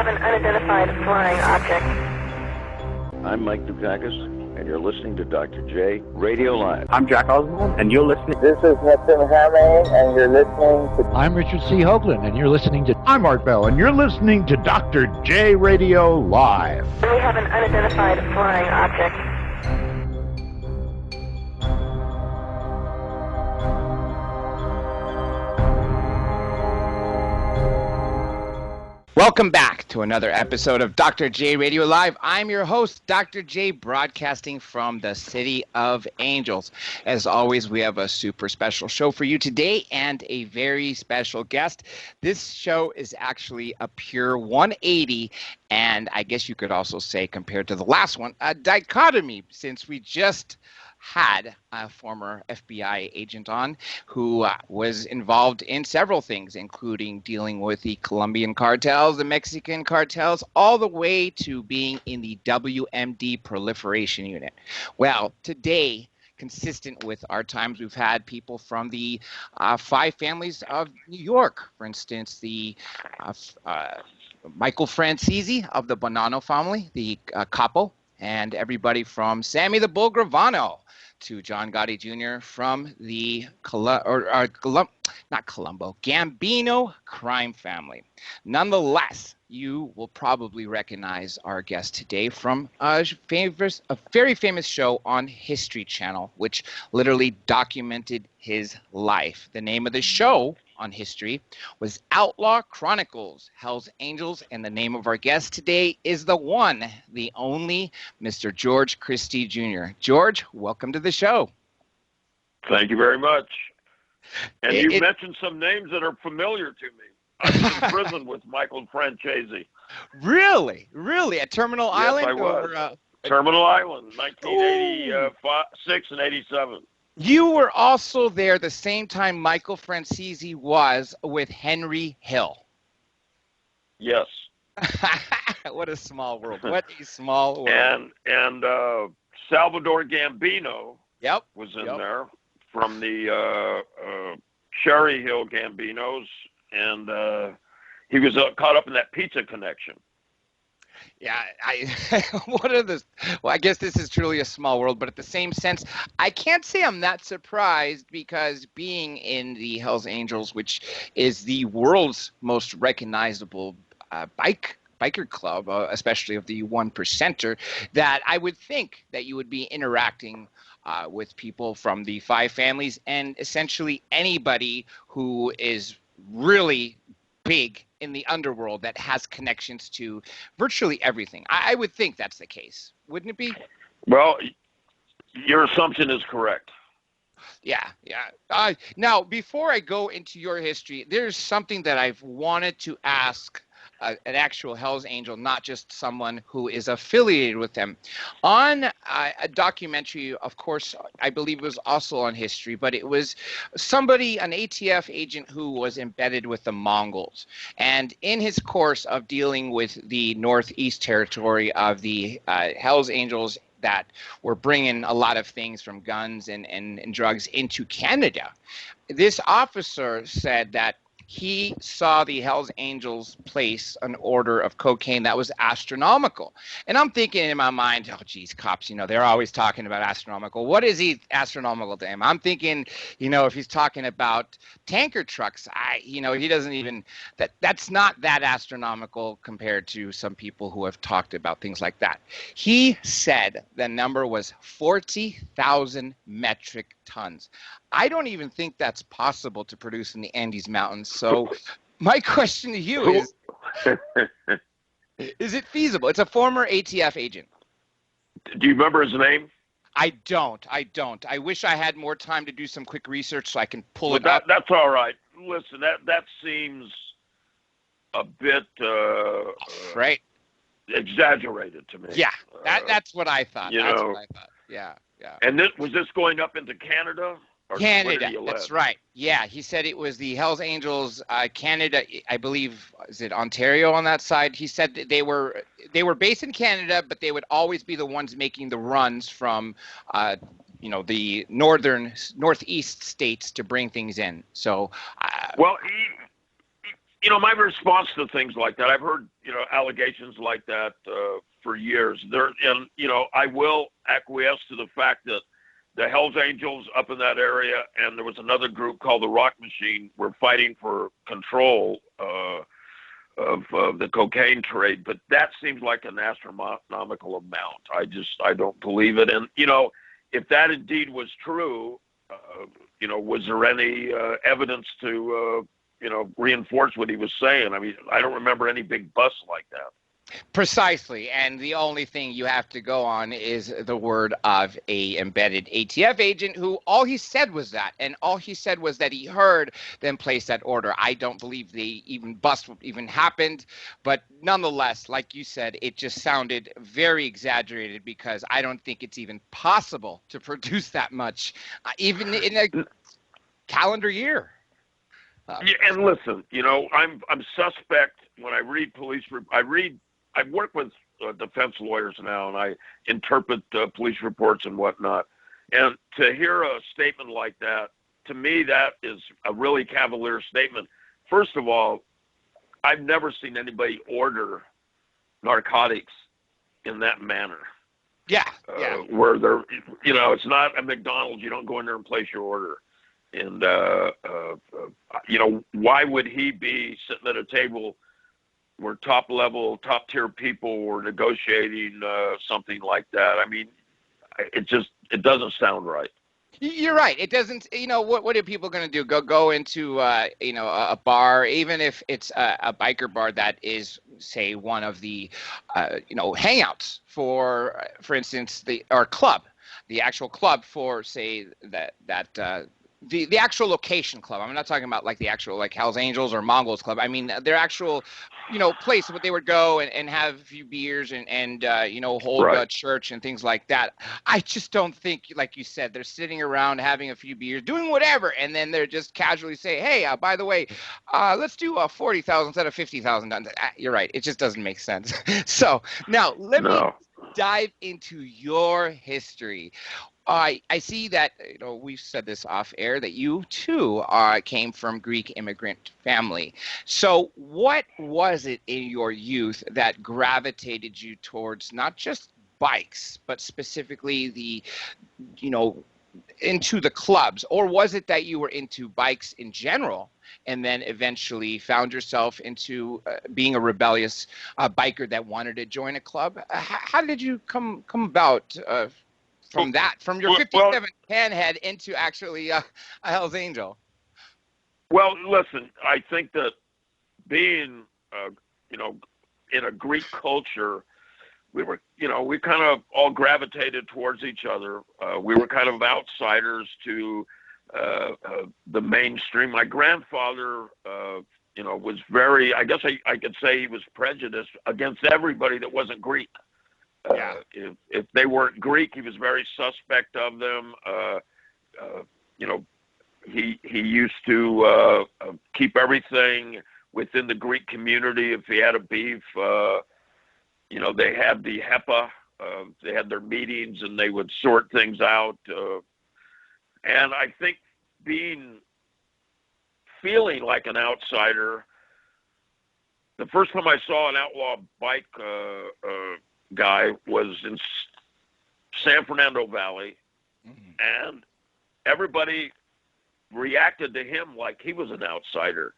have an unidentified flying object. I'm Mike Dukakis, and you're listening to Dr.J Radio Live. I'm Jack Oswald, and you're listening. This is Mr. Hammer, and you're listening to... I'm Richard C. Hoagland, and you're listening to... I'm Art Bell, and you're listening to Dr. J Radio Live. We have an unidentified flying object. Welcome back to another episode of Dr. J Radio Live. I'm your host, Dr. J, broadcasting from the City of Angels. As always, we have a super special show for you today and a very special guest. This show is actually a pure 180, and I guess you could also say, compared to the last one, a dichotomy, since we just had a former FBI agent on who was involved in several things, including dealing with the Colombian cartels, the Mexican cartels, all the way to being in the WMD proliferation unit. Well, today, consistent with our times, we've had people from the five families of New York. For instance, the Michael Francesi of the Bonanno family, the Capo, and everybody from Sammy the Bull Gravano to John Gotti Jr. from the Gambino crime family. Nonetheless, you will probably recognize our guest today from a very famous show on History Channel, which literally documented his life. The name of the show on History was Outlaw Chronicles, Hell's Angels, and the name of our guest today is the one, the only, Mr. George Christie Jr. George, welcome to the show. Thank you very much. And you mentioned some names that are familiar to me. I was in prison with Michael Francesi. Really? Really? At Terminal Island? Yes, I was. Terminal Island, 1986 and 87. You were also there the same time Michael Francesi was with Henry Hill. Yes. What a small world. What a small world. And Salvador Gambino was in there from the Cherry Hill Gambinos, and he was caught up in that pizza connection. Yeah, I guess this is truly a small world, but at the same sense, I can't say I'm that surprised, because being in the Hells Angels, which is the world's most recognizable biker club, especially of the 1%er, that I would think that you would be interacting with people from the five families and essentially anybody who is really big in the underworld that has connections to virtually everything. I would think that's the case. Wouldn't it be? Well, your assumption is correct. Yeah. Now, before I go into your history, there's something that I've wanted to ask an actual Hells Angel, not just someone who is affiliated with them. On a documentary, of course, I believe it was also on History, but it was somebody, an ATF agent who was embedded with the Mongols. And in his course of dealing with the Northeast territory of the Hells Angels that were bringing a lot of things from guns and drugs into Canada, this officer said that he saw the Hells Angels place an order of cocaine that was astronomical. And I'm thinking in my mind, oh, geez, cops, they're always talking about astronomical. What is he astronomical to him? I'm thinking, if he's talking about tanker trucks, he doesn't even, that's not that astronomical compared to some people who have talked about things like that. He said the number was 40,000 metric tons. I don't even think that's possible to produce in the Andes Mountains. So my question to you is it feasible? It's a former ATF agent. Do you remember his name? I don't. I wish I had more time to do some quick research so I can pull it up. That's all right. Listen, that seems a bit right. Exaggerated to me. Yeah, that's what I thought. What I thought. Yeah. And was this going up into Canada? Canada, that's right. Yeah, he said it was the Hells Angels, Canada. I believe, is it Ontario on that side? He said that they were based in Canada, but they would always be the ones making the runs from, the northeast states to bring things in. So, well, my response to things like that, I've heard, allegations like that for years. I will acquiesce to the fact that the Hells Angels up in that area, and there was another group called the Rock Machine, were fighting for control of the cocaine trade. But that seems like an astronomical amount. I don't believe it. And, if that indeed was true, was there any evidence to, reinforce what he was saying? I mean, I don't remember any big busts like that. Precisely, and the only thing you have to go on is the word of a embedded ATF agent who all he said was that, and all he said was that he heard them place that order. I don't believe the bust even happened, but nonetheless, like you said, it just sounded very exaggerated because I don't think it's even possible to produce that much, even in a calendar year. Yeah, and listen, I'm suspect when I read I work with defense lawyers now, and I interpret police reports and whatnot. And to hear a statement like that, to me, that is a really cavalier statement. First of all, I've never seen anybody order narcotics in that manner. Yeah. Where they're, it's not a McDonald's. You don't go in there and place your order. And, why would he be sitting at a table where top tier people were negotiating something like that? I mean, it doesn't sound right. You're right. It doesn't, what are people going to do? Go into, a bar, even if it's a biker bar that is, say, one of the, hangouts for instance, the actual club for, say, the actual location club. I'm not talking about like the actual like Hells Angels or Mongols club. I mean, their actual, place where they would go and have a few beers and hold right. church and things like that. I just don't think, like you said, they're sitting around having a few beers, doing whatever, and then they're just casually say, hey, by the way, let's do 40,000 instead of 50,000. You're right. It just doesn't make sense. So now let me dive into your history. I see that, we've said this off air, that you too came from Greek immigrant family. So what was it in your youth that gravitated you towards not just bikes, but specifically into the clubs? Or was it that you were into bikes in general and then eventually found yourself into being a rebellious biker that wanted to join a club? How did you come about from your 57 Panhead into actually a Hells Angel? Well, listen, I think that being, in a Greek culture, we kind of all gravitated towards each other. We were kind of outsiders to the mainstream. My grandfather, was very, I guess I could say he was prejudiced against everybody that wasn't Greek. If they weren't Greek, he was very suspect of them. He used to keep everything within the Greek community. If he had a beef, they had the HEPA. They had their meetings and they would sort things out. And I think feeling like an outsider, the first time I saw an outlaw bike guy was in San Fernando Valley, and everybody reacted to him like he was an outsider,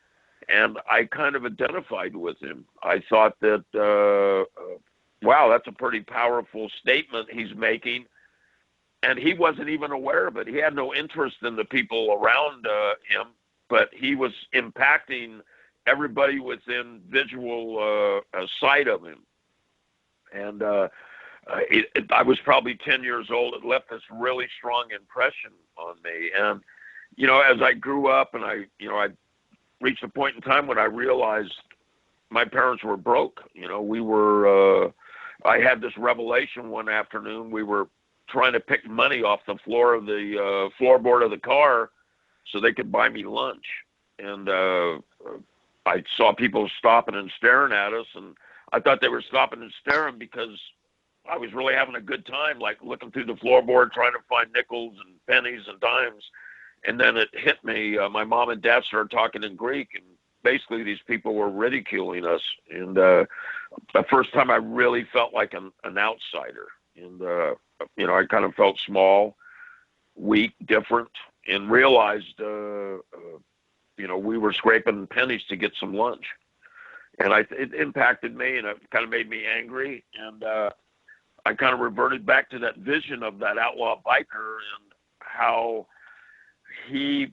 and I kind of identified with him. I thought that, wow, that's a pretty powerful statement he's making, and he wasn't even aware of it. He had no interest in the people around him, but he was impacting everybody within visual sight of him. And I was probably 10 years old. It left this really strong impression on me. And, as I grew up and I reached a point in time when I realized my parents were broke. I had this revelation one afternoon. We were trying to pick money off the floor of the floorboard of the car so they could buy me lunch. And I saw people stopping and staring at us, and I thought they were stopping and staring because I was really having a good time, like looking through the floorboard, trying to find nickels and pennies and dimes. And then it hit me. My mom and dad started talking in Greek, and basically these people were ridiculing us. And the first time I really felt like an outsider. And, I kind of felt small, weak, different, and realized, we were scraping pennies to get some lunch. And it impacted me, and it kind of made me angry. And I kind of reverted back to that vision of that outlaw biker and how he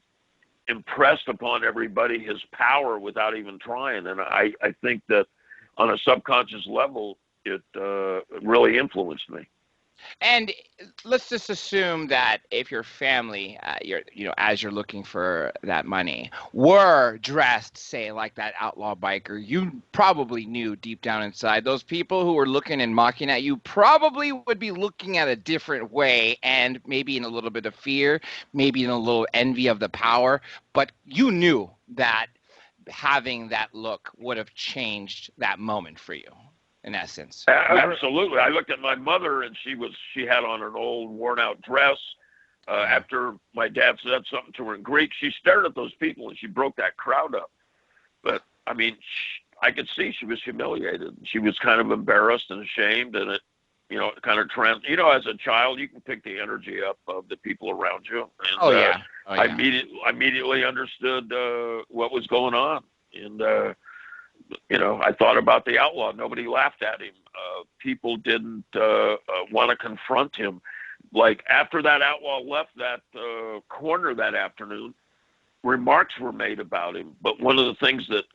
impressed upon everybody his power without even trying. And I think that on a subconscious level, it really influenced me. And let's just assume that if your family, as you're looking for that money, were dressed, say, like that outlaw biker, you probably knew deep down inside those people who were looking and mocking at you probably would be looking at a different way, and maybe in a little bit of fear, maybe in a little envy of the power. But you knew that having that look would have changed that moment for you. In essence. Absolutely. I looked at my mother, and she had on an old worn out dress. After my dad said something to her in Greek, she stared at those people and she broke that crowd up. But I mean, I could see she was humiliated. She was kind of embarrassed and ashamed, and it kind of as a child, you can pick the energy up of the people around you. And, I immediately understood what was going on. And, I thought about the outlaw. Nobody laughed at him. People didn't want to confront him. Like after that outlaw left that corner that afternoon, remarks were made about him. But one of the things that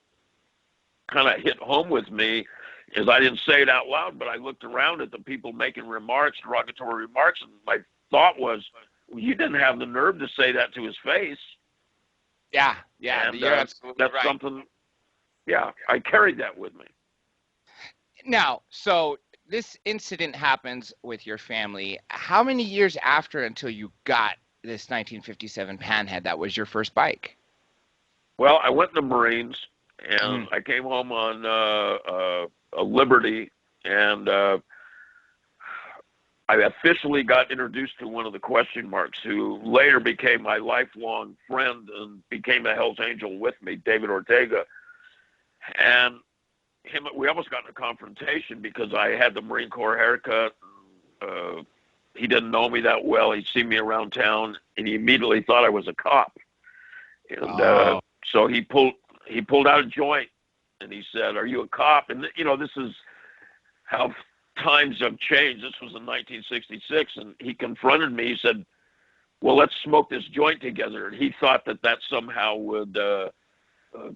kind of hit home with me is I didn't say it out loud, but I looked around at the people making remarks, derogatory remarks, and my thought was, well, you didn't have the nerve to say that to his face. Yeah, and, you're absolutely that's right. Something. Yeah, I carried that with me. Now, so this incident happens with your family. How many years after until you got this 1957 Panhead that was your first bike? Well, I went in the Marines, and I came home on a Liberty, and I officially got introduced to one of the question marks, who later became my lifelong friend and became a Hell's Angel with me, David Ortega. And we almost got in a confrontation because I had the Marine Corps haircut. He didn't know me that well. He'd seen me around town, and he immediately thought I was a cop. And so he pulled out a joint, and he said, "Are you a cop?" And this is how times have changed. This was in 1966, and he confronted me. He said, "Well, let's smoke this joint together." And he thought that somehow would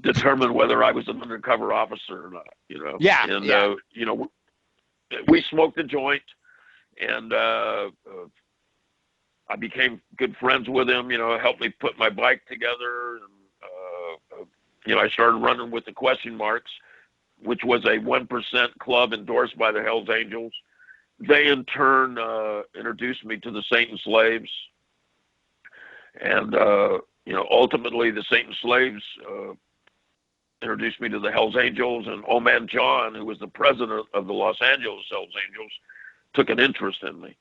determine whether I was an undercover officer or not, Yeah. And, we smoked the joint, and I became good friends with him, helped me put my bike together. And, I started running with the question marks, which was a 1% club endorsed by the Hells Angels. They, in turn, introduced me to the Satan Slaves. And, ultimately the Satan Slaves introduced me to the Hells Angels, and Old Man John, who was the president of the Los Angeles Hells Angels, took an interest in me.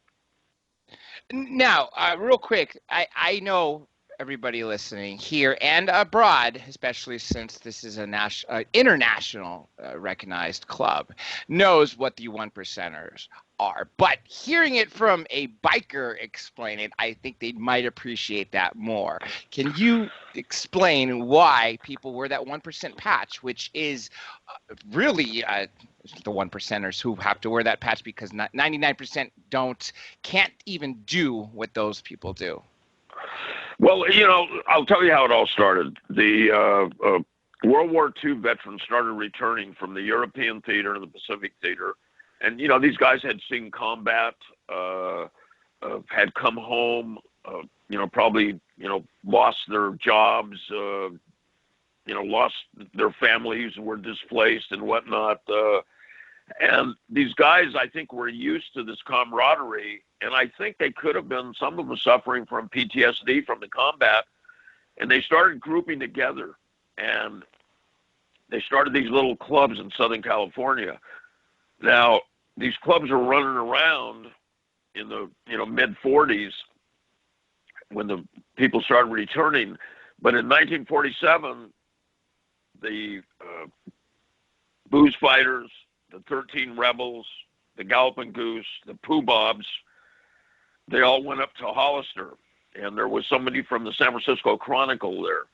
Now, real quick, I know everybody listening here and abroad, especially since this is an international recognized club, knows what the 1%ers are. But hearing it from a biker explain it, I think they might appreciate that more. Can you explain why people wear that 1% patch, which is really the 1%ers who have to wear that patch because 99% can't even do what those people do? Well, I'll tell you how it all started. The World War II veterans started returning from the European theater and the Pacific theater. And, these guys had seen combat, had come home, probably, lost their jobs, lost their families, were displaced and whatnot. And these guys, I think, were used to this camaraderie. And I think they could have been, some of them suffering from PTSD from the combat. And they started grouping together. And they started these little clubs in Southern California. Now, these clubs are running around in the mid-40s when the people started returning. But in 1947, the Booze Fighters, the 13 Rebels, the Galloping Goose, the Pooh Bobs, they all went up to Hollister. And there was somebody from the San Francisco Chronicle there.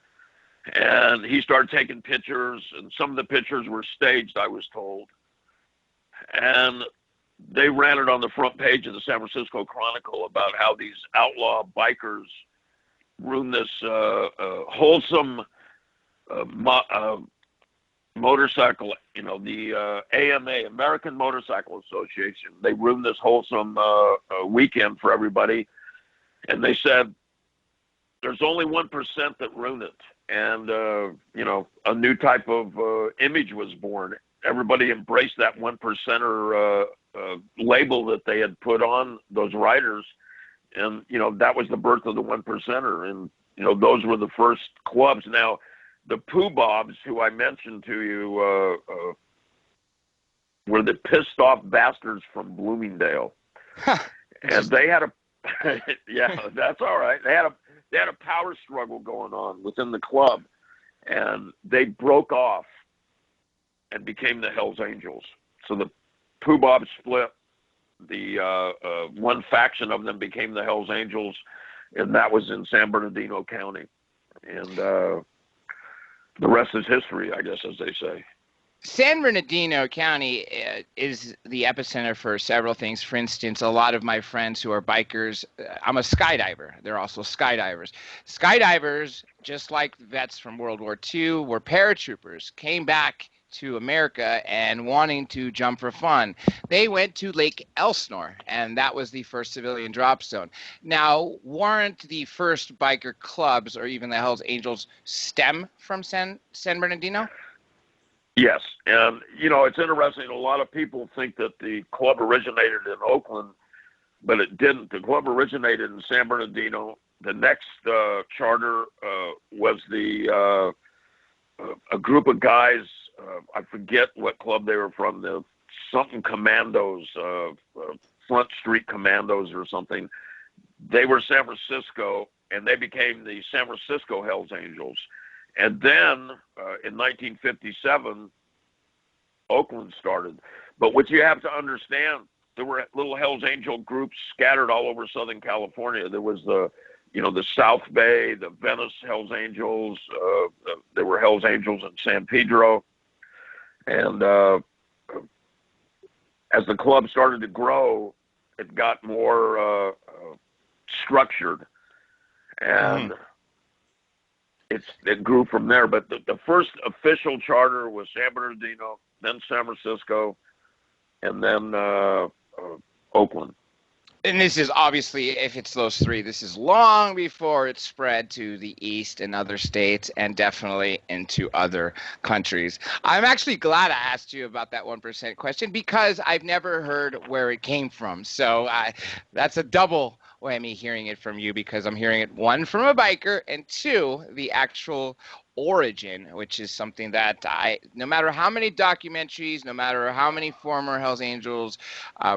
And he started taking pictures, and some of the pictures were staged, I was told. And they ran it on the front page of the San Francisco Chronicle about how these outlaw bikers ruined this wholesome motorcycle, the AMA, American Motorcycle Association. They ruined this wholesome weekend for everybody. And they said, there's only 1% that ruined it. And, a new type of image was born. Everybody embraced that 1%er label that they had put on those riders. And, that was the birth of the 1%er. And, those were the first clubs. Now, the Pooh Bobs, who I mentioned to you, were the pissed off bastards from Bloomingdale. And they had yeah, that's all right. They had a power struggle going on within the club, and they broke off and became the Hells Angels. So the Pooh Bobs split. The one faction of them became the Hells Angels, and that was in San Bernardino County. And the rest is history, I guess, as they say. San Bernardino County is the epicenter for several things. For instance, a lot of my friends who are bikers, I'm a skydiver. They're also skydivers. Skydivers, just like vets from World War II, were paratroopers, came back to America and wanting to jump for fun. They went to Lake Elsinore, and that was the first civilian drop zone. Now, weren't the first biker clubs or even the Hells Angels stem from San Bernardino? Yes, and it's interesting. A lot of people think that the club originated in Oakland, but it didn't. The club originated in San Bernardino. The next charter was a group of guys. I forget what club they were from. The something Commandos, Front Street Commandos or something. They were San Francisco, and they became the San Francisco Hells Angels. And then in 1957, Oakland started. But what you have to understand, there were little Hells Angel groups scattered all over Southern California. There was the South Bay, the Venice Hells Angels. There were Hells Angels in San Pedro. And as the club started to grow, it got more structured. And it grew from there. But the first official charter was San Bernardino, then San Francisco, and then Oakland. And this is obviously, if it's those three, this is long before it spread to the East and other states and definitely into other countries. I'm actually glad I asked you about that 1% question because I've never heard where it came from. So that's a double whammy hearing it from you because I'm hearing it, one, from a biker, and two, the actual origin, which is something that no matter how many documentaries, no matter how many former Hells Angels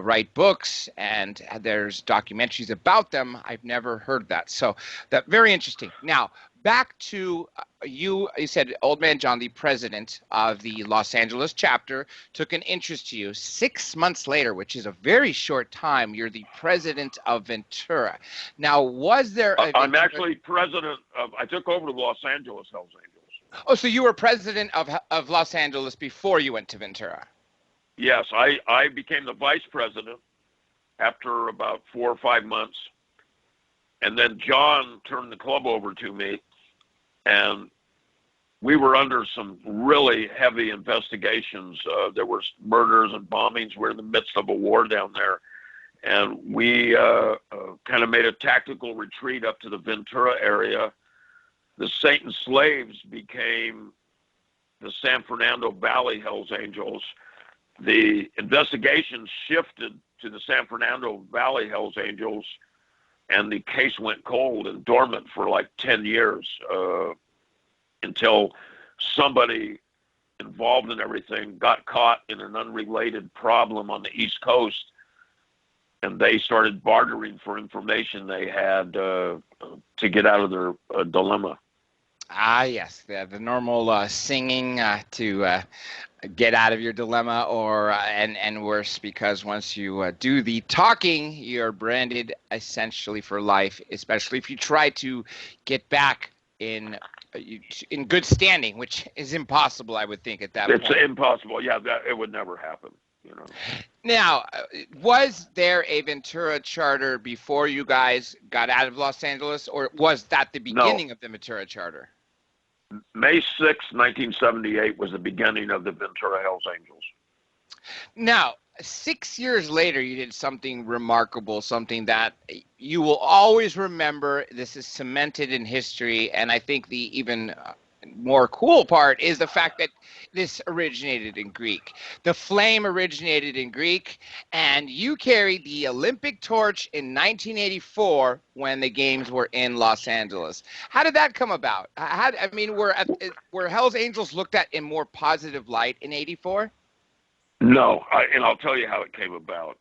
write books and there's documentaries about them, I've never heard that. So that very interesting. Now, back to you said Old Man John, the president of the Los Angeles chapter, took an interest to you. 6 months later, which is a very short time, you're the president of Ventura. Now, was there I'm actually president of, I took over the Los Angeles Hells Angels. Oh, so you were president of Los Angeles before you went to Ventura? Yes, I became the vice president after about 4 or 5 months. And then John turned the club over to me. And we were under some really heavy investigations. There were murders and bombings. We're in the midst of a war down there. And we kind of made a tactical retreat up to the Ventura area. The Satan Slaves became the San Fernando Valley Hells Angels. The investigation shifted to the San Fernando Valley Hells Angels, and the case went cold and dormant for like 10 years until somebody involved in everything got caught in an unrelated problem on the East Coast, and they started bartering for information they had to get out of their dilemma. Ah, yes, the normal singing to get out of your dilemma, or and worse, because once you do the talking, you're branded essentially for life, especially if you try to get back in good standing, which is impossible, I would think, at that point. It's impossible. Yeah, it would never happen. Now, was there a Ventura charter before you guys got out of Los Angeles, or was that the beginning of the Ventura charter? May 6, 1978 was the beginning of the Ventura Hells Angels. Now, 6 years later, you did something remarkable, something that you will always remember. This is cemented in history, and I think the even more cool part is the fact that this originated in Greek. The flame originated in Greek, and you carried the Olympic torch in 1984 when the games were in Los Angeles. How did that come about? Were Hell's Angels looked at in more positive light in '84? No, and I'll tell you how it came about.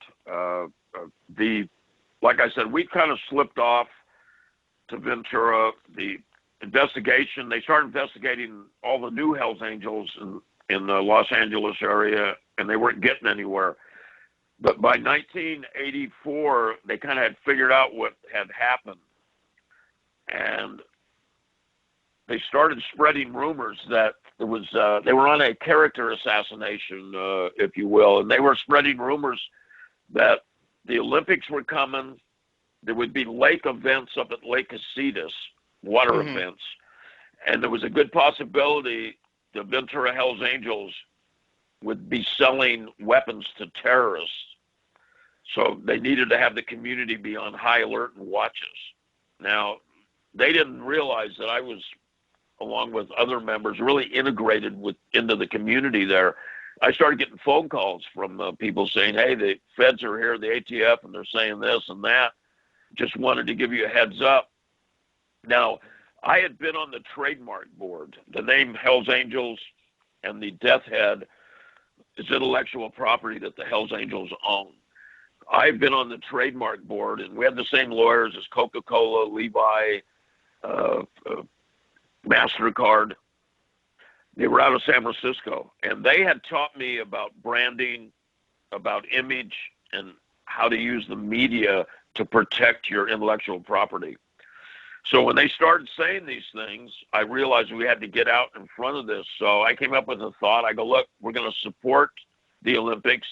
Like I said, we kind of slipped off to Ventura. The investigation, they started investigating all the new Hells Angels in the Los Angeles area, and they weren't getting anywhere. But by 1984, they kind of had figured out what had happened. And they started spreading rumors that there was they were on a character assassination, if you will, and they were spreading rumors that the Olympics were coming. There would be lake events up at Lake Casitas, water events, and there was a good possibility the Ventura Hells Angels would be selling weapons to terrorists. So they needed to have the community be on high alert and watches. Now, they didn't realize that I was, along with other members, really integrated into the community there. I started getting phone calls from people saying, hey, the feds are here, the ATF, and they're saying this and that. Just wanted to give you a heads up. Now, I had been on the trademark board. The name Hells Angels and the Death Head is intellectual property that the Hells Angels own. I've been on the trademark board, and we had the same lawyers as Coca-Cola, Levi, MasterCard. They were out of San Francisco, and they had taught me about branding, about image, and how to use the media to protect your intellectual property. So when they started saying these things, I realized we had to get out in front of this. So I came up with a thought. I go, look, we're going to support the Olympics.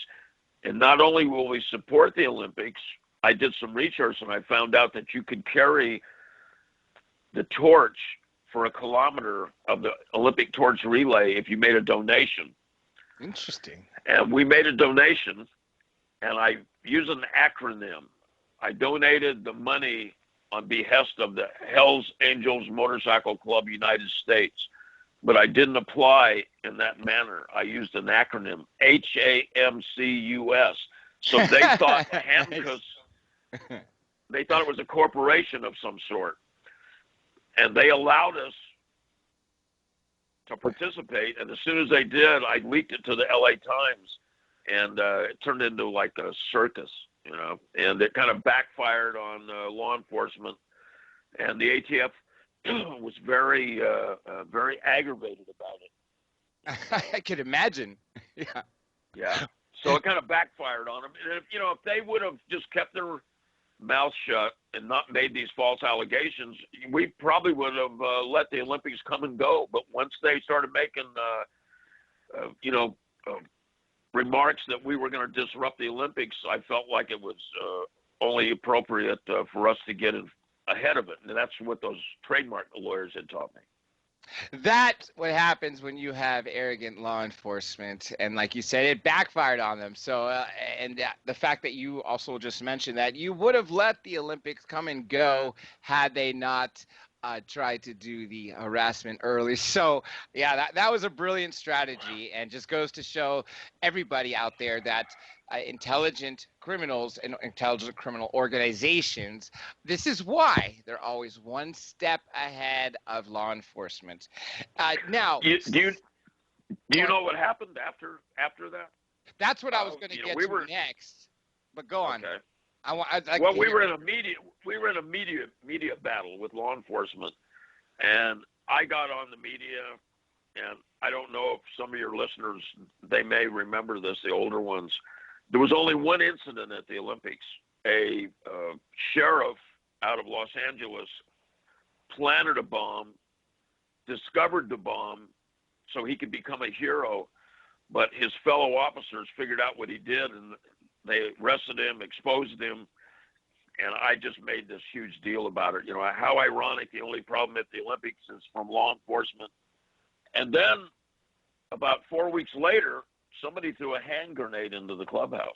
And not only will we support the Olympics, I did some research and I found out that you could carry the torch for a kilometer of the Olympic torch relay if you made a donation. Interesting. And we made a donation, and I used an acronym. I donated the money on behest of the Hells Angels Motorcycle Club United States, but I didn't apply in that manner. I used an acronym, HAMCUS. So they thought Hamcus, they thought it was a corporation of some sort. And they allowed us to participate. And as soon as they did, I leaked it to the LA Times, and it turned into like a circus, you know, and it kind of backfired on law enforcement. And the ATF was very, very aggravated about it. I could imagine. Yeah. Yeah. So it kind of backfired on them. And if they would have just kept their mouth shut and not made these false allegations, we probably would have let the Olympics come and go. But once they started making, remarks that we were going to disrupt the Olympics, I felt like it was only appropriate for us to get ahead of it. And that's what those trademark lawyers had taught me. That's what happens when you have arrogant law enforcement, and like you said, it backfired on them. So, and the fact that you also just mentioned that you would have let the Olympics come and go had they not tried to do the harassment early. So, yeah, that was a brilliant strategy, and just goes to show everybody out there that intelligent criminals and intelligent criminal organizations, this is why they're always one step ahead of law enforcement. Now, do you know what happened after that? That's what I was going to get to next. But go on. Okay. We were in a media battle with law enforcement, And I got on the media, and I don't know if some of your listeners, they may remember this, the older ones. There was only one incident at the Olympics. A sheriff out of Los Angeles planted a bomb, discovered the bomb so he could become a hero, but his fellow officers figured out what he did, and they arrested him, exposed him, and I just made this huge deal about it. You know, how ironic, the only problem at the Olympics is from law enforcement. And then about 4 weeks later, somebody threw a hand grenade into the clubhouse.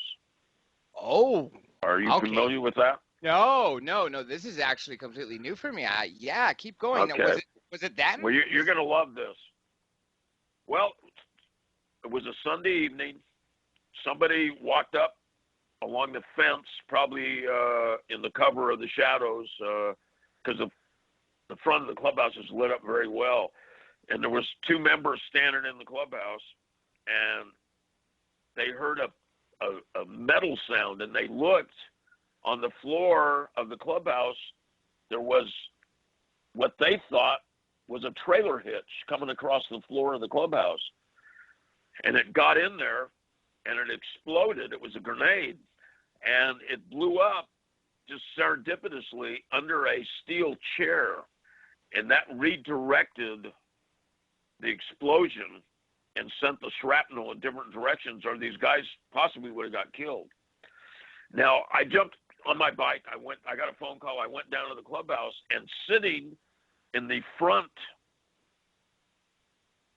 Oh. Are you familiar with that? No. This is actually completely new for me. Yeah, keep going. Okay. Now, was it that? Well, you're going to love this. Well, it was a Sunday evening. Somebody walked up along the fence, probably in the cover of the shadows, because the front of the clubhouse is lit up very well. And there was two members standing in the clubhouse, and they heard a metal sound, and they looked on the floor of the clubhouse. There was what they thought was a trailer hitch coming across the floor of the clubhouse, and it got in there, and it exploded. It was a grenade, and it blew up just serendipitously under a steel chair, and that redirected the explosion and sent the shrapnel in different directions, or these guys possibly would have got killed. Now, I jumped on my bike. I got a phone call. I went down to the clubhouse, and sitting in the front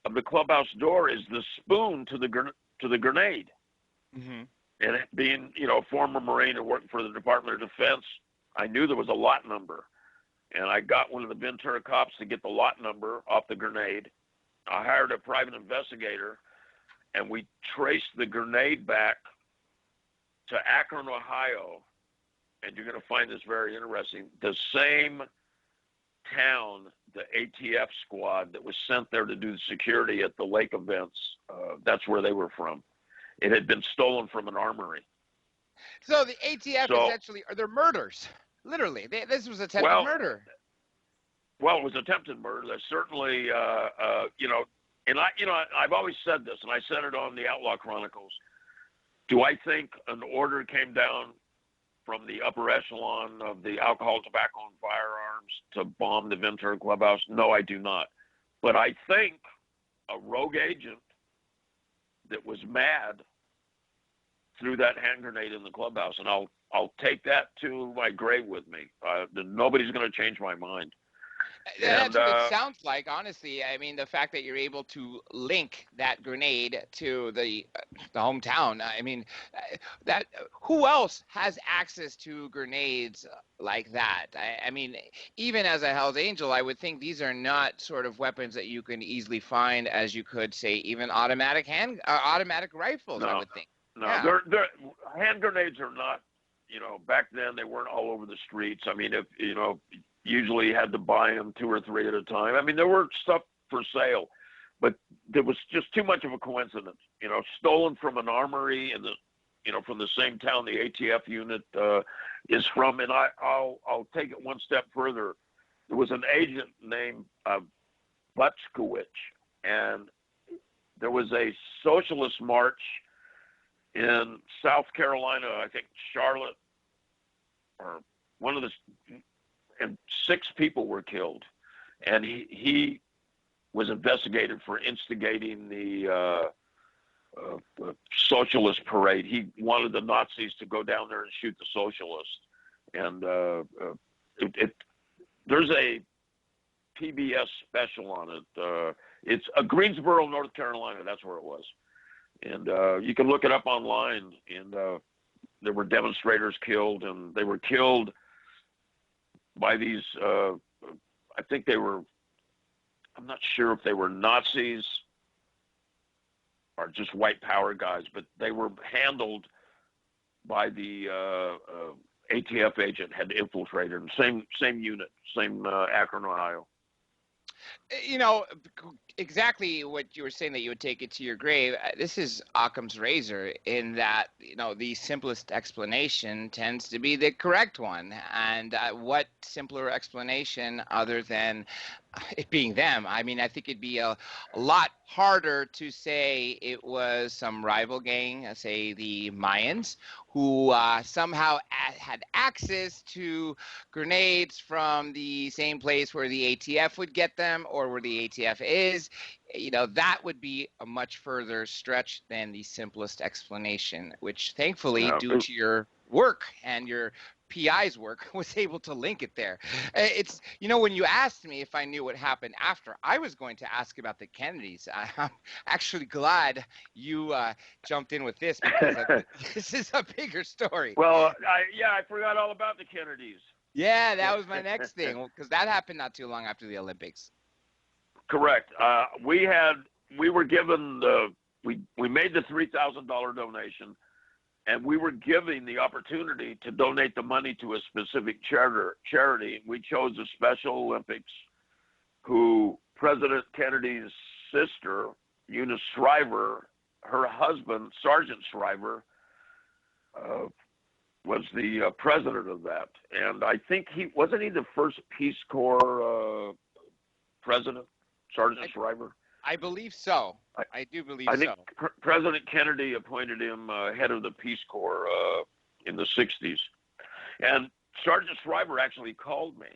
of the clubhouse door is the spoon to the grenade. Mm-hmm. And being, a former Marine and working for the Department of Defense, I knew there was a lot number. And I got one of the Ventura cops to get the lot number off the grenade. I hired a private investigator, and we traced the grenade back to Akron, Ohio. And you're going to find this very interesting. The same town, the ATF squad that was sent there to do security at the lake events, that's where they were from. It had been stolen from an armory. So the ATF essentially are their murders. Literally, this was attempted murder. Well, it was attempted murder. There's certainly, and I've always said this, and I said it on the Outlaw Chronicles. Do I think an order came down from the upper echelon of the alcohol, tobacco, and firearms to bomb the Ventura clubhouse? No, I do not. But I think a rogue agent that was mad threw that hand grenade in the clubhouse, and I'll take that to my grave with me. Nobody's going to change my mind. That's what it sounds like, honestly. I mean, the fact that you're able to link that grenade to the hometown. I mean, that who else has access to grenades like that? I mean, even as a Hell's Angel, I would think these are not sort of weapons that you can easily find, as you could say, even automatic rifles. I would think. No, they're hand grenades are not. Back then they weren't all over the streets. I mean, if usually you had to buy them 2 or 3 at a time. I mean, there were stuff for sale, but there was just too much of a coincidence. Stolen from an armory and from the same town the ATF unit is from. And I'll take it one step further. There was an agent named Butskowicz, and there was a socialist march in South Carolina, I think Charlotte, or one of the, and 6 people were killed, and he was investigated for instigating the socialist parade. He wanted the Nazis to go down there and shoot the socialists, and there's a PBS special on it. It's Greensboro, North Carolina. That's where it was. And you can look it up online, and there were demonstrators killed, and they were killed by these, I think they were, I'm not sure if they were Nazis or just white power guys, but they were handled by the ATF agent had infiltrated them. Same unit, same Akron, Ohio. exactly what you were saying, that you would take it to your grave. This is Occam's razor, in that, the simplest explanation tends to be the correct one. And what simpler explanation other than it being them? I mean, I think it'd be a lot harder to say it was some rival gang, say the Mayans, who somehow had access to grenades from the same place where the ATF would get them, or where the ATF is. That would be a much further stretch than the simplest explanation, which thankfully, due to your work and your PI's work, was able to link it there. It's, when you asked me if I knew what happened after, I was going to ask about the Kennedys. I'm actually glad you jumped in with this, because this is a bigger story. Well, I forgot all about the Kennedys. Yeah, that was my next thing, because that happened not too long after the Olympics. Correct. We were given we made the $3,000 donation, and we were given the opportunity to donate the money to a specific charity. We chose the Special Olympics, who President Kennedy's sister, Eunice Shriver, her husband, Sergeant Shriver, was the president of that. And I think he the first Peace Corps president, Sergeant Shriver? I believe so. I do believe so. I think President Kennedy appointed him head of the Peace Corps in the 60s. And Sergeant Shriver actually called me.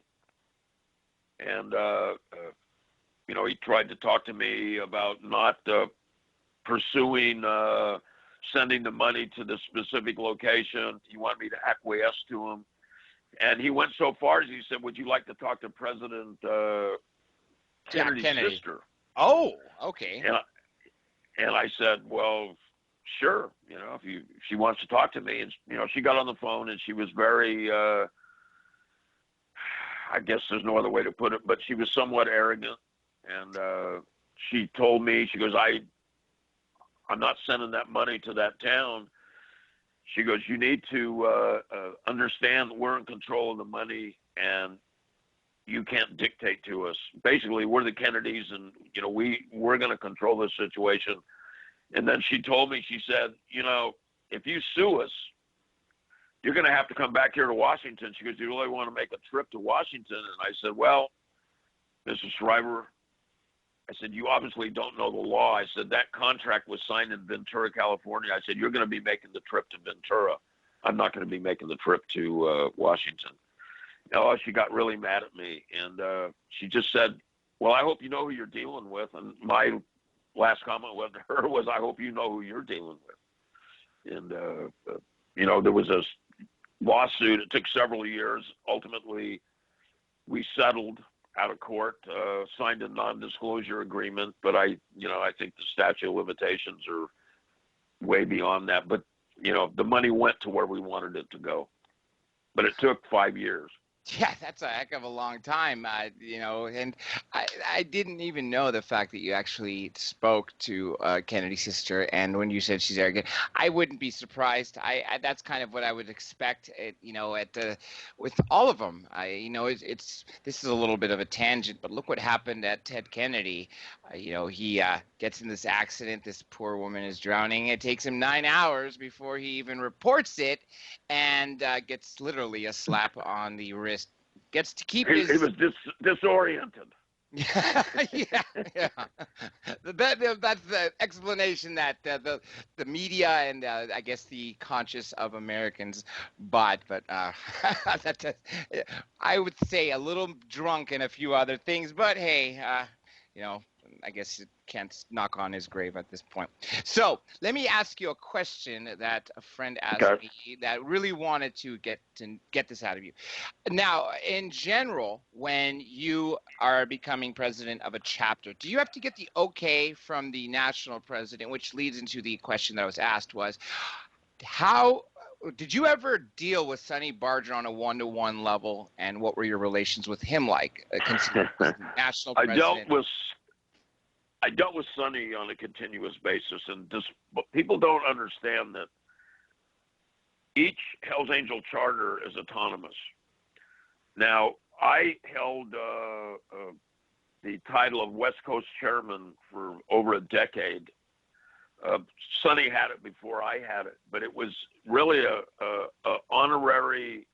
And, he tried to talk to me about not pursuing sending the money to the specific location. He wanted me to acquiesce to him. And he went so far as he said, would you like to talk to President Kennedy's sister? Oh, okay. And I said, well, sure. If she wants to talk to me. And, she got on the phone, and she was very, I guess there's no other way to put it, but she was somewhat arrogant. And she told me, she goes, I'm not sending that money to that town. She goes, you need to understand that we're in control of the money, and you can't dictate to us. Basically, we're the Kennedys, and we're going to control this situation. And then she told me, she said, if you sue us, you're going to have to come back here to Washington. She goes, do you really want to make a trip to Washington? And I said, well, Mrs. Shriver, I said, you obviously don't know the law. I said, that contract was signed in Ventura, California. I said, you're going to be making the trip to Ventura. I'm not going to be making the trip to Washington. Oh, she got really mad at me. And she just said, well, I hope you know who you're dealing with. And my last comment with her was, I hope you know who you're dealing with. And, there was a lawsuit. It took several years. Ultimately, we settled out of court, signed a non-disclosure agreement, but I think the statute of limitations are way beyond that. But, the money went to where we wanted it to go. But it took 5 years. Yeah, that's a heck of a long time, and I didn't even know the fact that you actually spoke to Kennedy's sister, and when you said she's arrogant, I wouldn't be surprised. That's kind of what I would expect, with all of them. This is a little bit of a tangent, but look what happened at Ted Kennedy. He gets in this accident, this poor woman is drowning. It takes him 9 hours before he even reports it, and gets literally a slap on the wrist. Gets to keep his... He was disoriented. yeah. That's the explanation that the media and I guess the conscious of Americans bought. But I would say a little drunk and a few other things. But hey, I guess you can't knock on his grave at this point. So let me ask you a question that a friend asked me that really wanted to get this out of you. Now, in general, when you are becoming president of a chapter, do you have to get the okay from the national president, which leads into the question that I was asked was, how did you ever deal with Sonny Barger on a one-to-one level, and what were your relations with him like? National president. I dealt with Sonny on a continuous basis, and people don't understand that each Hells Angel charter is autonomous. Now, I held the title of West Coast Chairman for over a decade. Sonny had it before I had it, but it was really a honorary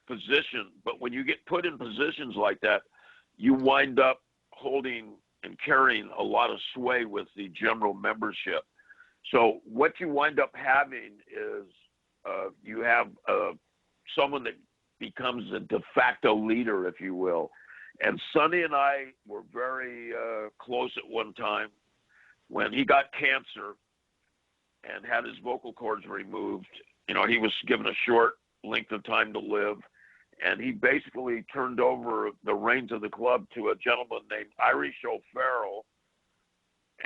position. But when you get put in positions like that, you wind up holding and carrying a lot of sway with the general membership. So what you wind up having is you have someone that becomes a de facto leader, if you will. And Sonny and I were very close at one time when he got cancer and had his vocal cords removed. You know, he was given a short length of time to live, and he basically turned over the reins of the club to a gentleman named Irish O'Farrell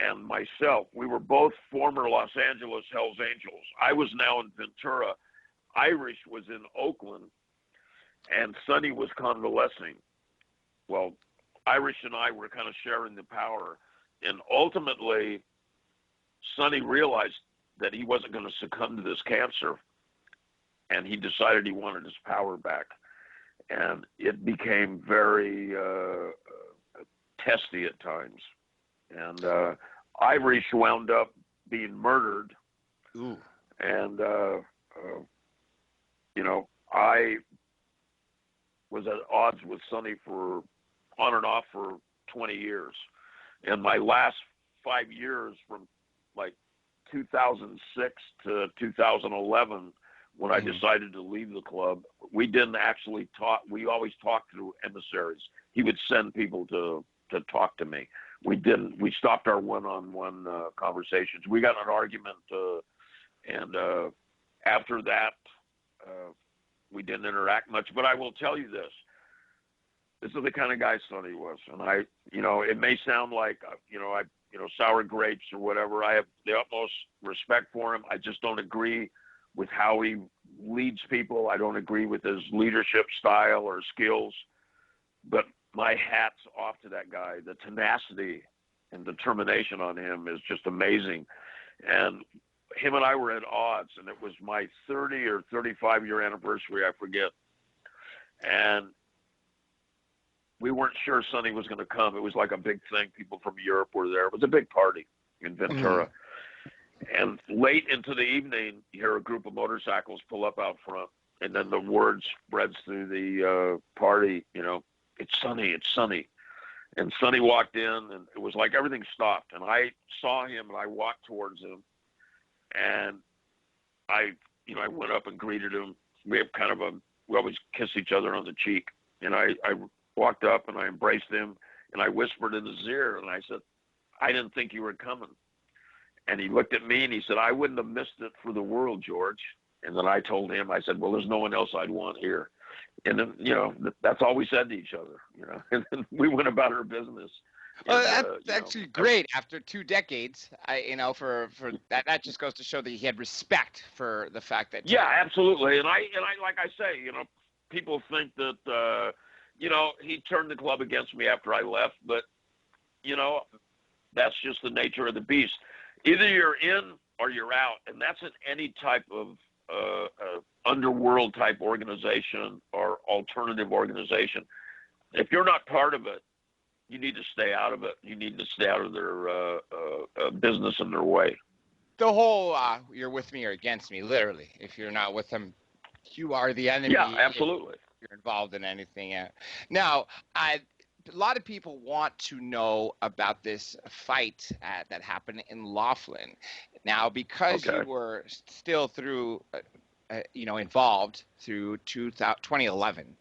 and myself. We were both former Los Angeles Hells Angels. I was now in Ventura. Irish was in Oakland, and Sonny was convalescing. Well, Irish and I were kind of sharing the power, and ultimately, Sonny realized that he wasn't going to succumb to this cancer, and he decided he wanted his power back. And it became very testy at times. And Irish wound up being murdered. Ooh. And, you know, I was at odds with Sonny for on and off for 20 years. And my last 5 years, from like 2006 to 2011, when I decided to leave the club, we didn't actually talk. We always talked through emissaries. He would send people to talk to me. We didn't. We stopped our one-on-one conversations. We got in an argument, and after that, we didn't interact much. But I will tell you this. This is the kind of guy Sonny was. And I, you know, it may sound like, sour grapes or whatever. I have the utmost respect for him. I just don't agree with how he leads people. I don't agree with his leadership style or skills, but my hat's off to that guy. The tenacity and determination on him is just amazing. And him and I were at odds, and it was my 30 or 35 year anniversary, I forget. And we weren't sure Sonny was going to come. It was like a big thing. People from Europe were there. It was a big party in Ventura. And late into the evening, you hear a group of motorcycles pull up out front, and then the word spreads through the party, you know, it's Sonny, it's Sonny. And Sonny walked in, and it was like everything stopped. And I saw him, and I walked towards him, and I went up and greeted him. We have we always kiss each other on the cheek. And I walked up, and I embraced him, and I whispered in his ear, and I said, I didn't think you were coming. And he looked at me and he said, I wouldn't have missed it for the world, George. And then I told him, I said, well, there's no one else I'd want here. And then, you know, that's all we said to each other, you know, and then we went about our business. Well, that's actually great. After 2 decades, for that just goes to show that he had respect for the fact that. Yeah, absolutely. And I, like I say, you know, people think that, he turned the club against me after I left, but, you know, that's just the nature of the beast. Either you're in or you're out, and that's in any type of underworld type organization or alternative organization. If you're not part of it, you need to stay out of it. You need to stay out of their business and their way. The whole you're with me or against me, literally. If you're not with them, you are the enemy. Yeah, absolutely. If you're involved in anything. Now, a lot of people want to know about this fight that happened in Laughlin. Now, because you were still involved through 2011,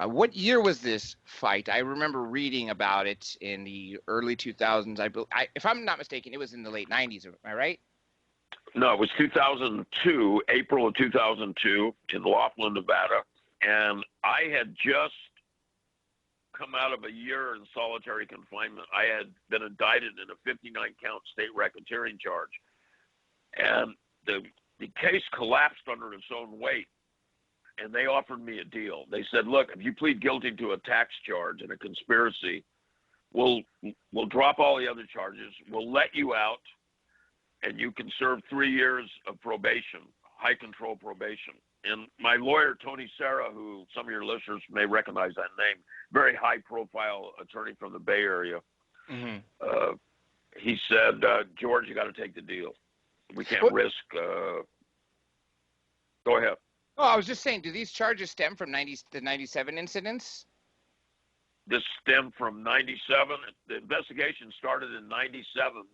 what year was this fight? I remember reading about it in the early 2000s. If I'm not mistaken, it was in the late 90s. Am I right? No, it was 2002, April of 2002 in Laughlin, Nevada. And I had just come out of a year in solitary confinement. I had been indicted in a 59-count state racketeering charge. And the case collapsed under its own weight, and they offered me a deal. They said, look, if you plead guilty to a tax charge and a conspiracy, we'll drop all the other charges. We'll let you out, and you can serve 3 years of probation, high control probation. And my lawyer, Tony Serra, who some of your listeners may recognize that name, very high-profile attorney from the Bay Area, he said, George, you got to take the deal. We can't risk. Go ahead. Oh, I was just saying, do these charges stem from the 97 incidents? This stemmed from 97. The investigation started in 97,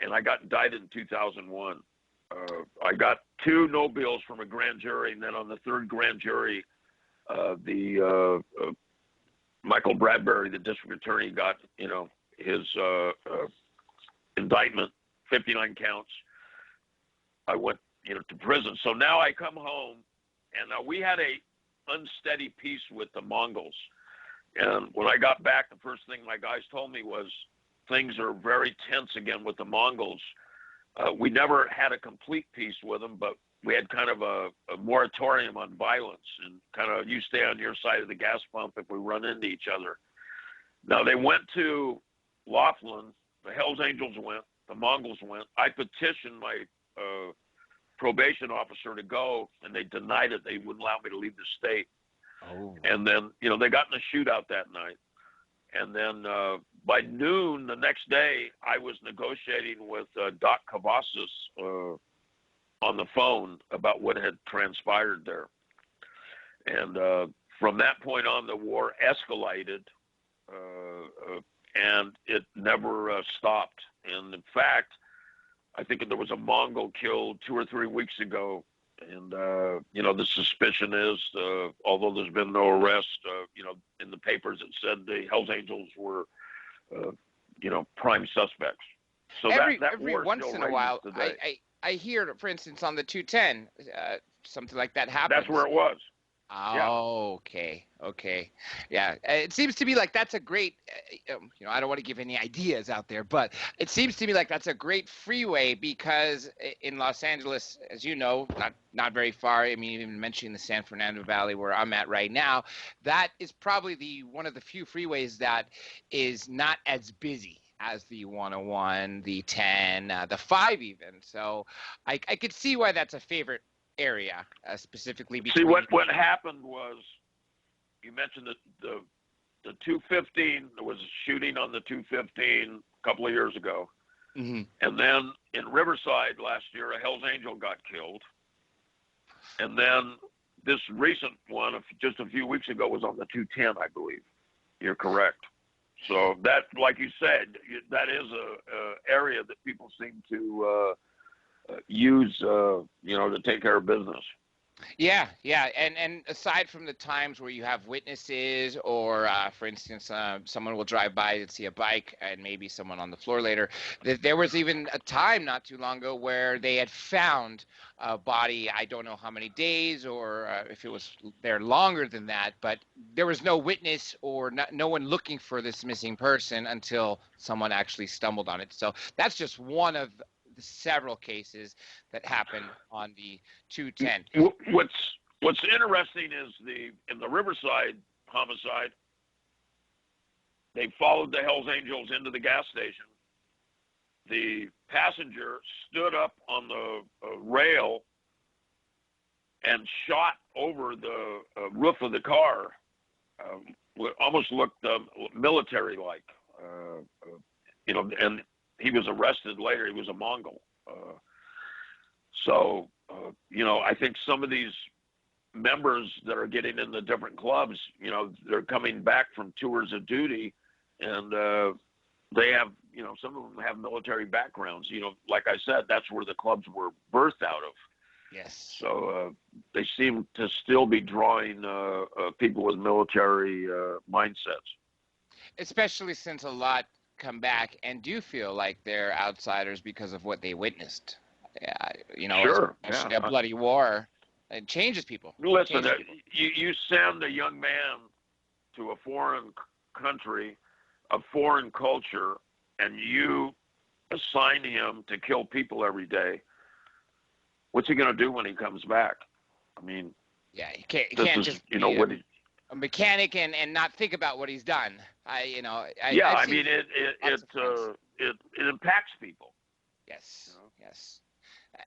and I got indicted in 2001. I got 2 no bills from a grand jury, and then on the 3rd grand jury, Michael Bradbury, the district attorney, got, his indictment, 59 counts. I went, to prison. So now I come home, and we had a unsteady peace with the Mongols. And when I got back, the first thing my guys told me was things are very tense again with the Mongols. We never had a complete peace with them, but we had kind of a moratorium on violence, and kind of you stay on your side of the gas pump if we run into each other. Now, they went to Laughlin, the Hells Angels went, the Mongols went. I petitioned my probation officer to go, and they denied it. They wouldn't allow me to leave the state. Oh. And then, they got in a shootout that night. And then by noon the next day, I was negotiating with Doc Cavazos on the phone about what had transpired there. And from that point on, the war escalated, and it never stopped. And in fact, I think there was a Mongol killed 2 or 3 weeks ago. And, the suspicion is, although there's been no arrest, in the papers it said the Hells Angels were, prime suspects. So every war once still in a while, today. I hear, for instance, on the 210, something like that happens. That's where it was. Oh, yeah. Okay. Yeah. It seems to me like that's a great, I don't want to give any ideas out there, but it seems to me like that's a great freeway because in Los Angeles, as you know, not very far, I mean, even mentioning the San Fernando Valley where I'm at right now, that is probably one of the few freeways that is not as busy as the 101, the 10, the 5 even. So I could see why that's a favorite area, specifically between. See, what happened was, you mentioned that the 215, there was a shooting on the 215 a couple of years ago. Mm-hmm. And then in Riverside last year, a Hells Angel got killed. And then this recent one, just a few weeks ago, was on the 210, I believe. You're correct. So that, like you said, that is a area that people seem to use, to take care of business. Yeah. And aside from the times where you have witnesses or, for instance, someone will drive by and see a bike and maybe someone on the floor later, there was even a time not too long ago where they had found a body, I don't know how many days or if it was there longer than that, but there was no witness or no one looking for this missing person until someone actually stumbled on it. So that's just one of the several cases that happened on the 210. What's interesting is in the Riverside homicide, they followed the Hells Angels into the gas station. The passenger stood up on the rail and shot over the roof of the car. Almost looked military-like, and he was arrested later. He was a Mongol. I think some of these members that are getting in the different clubs, they're coming back from tours of duty, and they have, some of them have military backgrounds. Like I said, that's where the clubs were birthed out of. Yes. So they seem to still be drawing people with military mindsets. Especially since a lot come back and do feel like they're outsiders because of what they witnessed. Sure. Especially a bloody war. It changes people. Listen, you send a young man to a foreign country, a foreign culture, and you assign him to kill people every day. What's he going to do when he comes back? I mean, yeah, he can't just be a mechanic and not think about what he's done. It impacts people. Yes.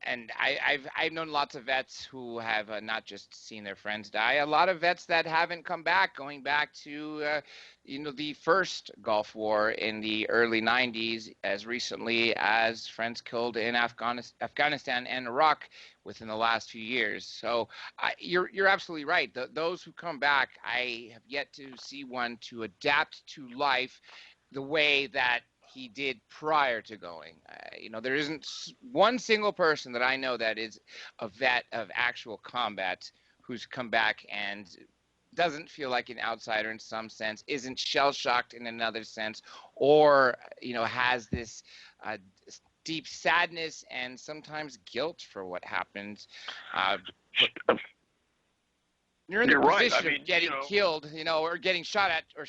And I've known lots of vets who have not just seen their friends die. A lot of vets that haven't come back, going back to the first Gulf War in the early 90s, as recently as friends killed in Afghanistan and Iraq within the last few years. So you're absolutely right. Those who come back, I have yet to see one to adapt to life the way that he did prior to going. There isn't one single person that I know that is a vet of actual combat who's come back and doesn't feel like an outsider in some sense, isn't shell-shocked in another sense, or has this deep sadness and sometimes guilt for what happened. You're in the position of getting killed, or getting shot at, or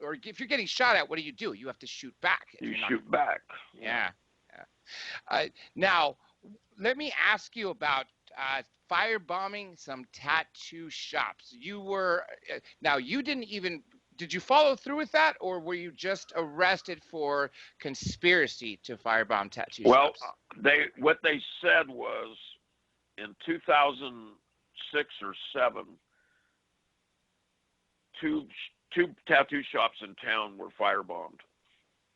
or if you're getting shot at, what do? You have to shoot back. You shoot back. Yeah. Now, let me ask you about firebombing some tattoo shops. Did you follow through with that, or were you just arrested for conspiracy to firebomb tattoo shops? Well, what they said was in 2006 or 7, two tattoo shops in town were firebombed,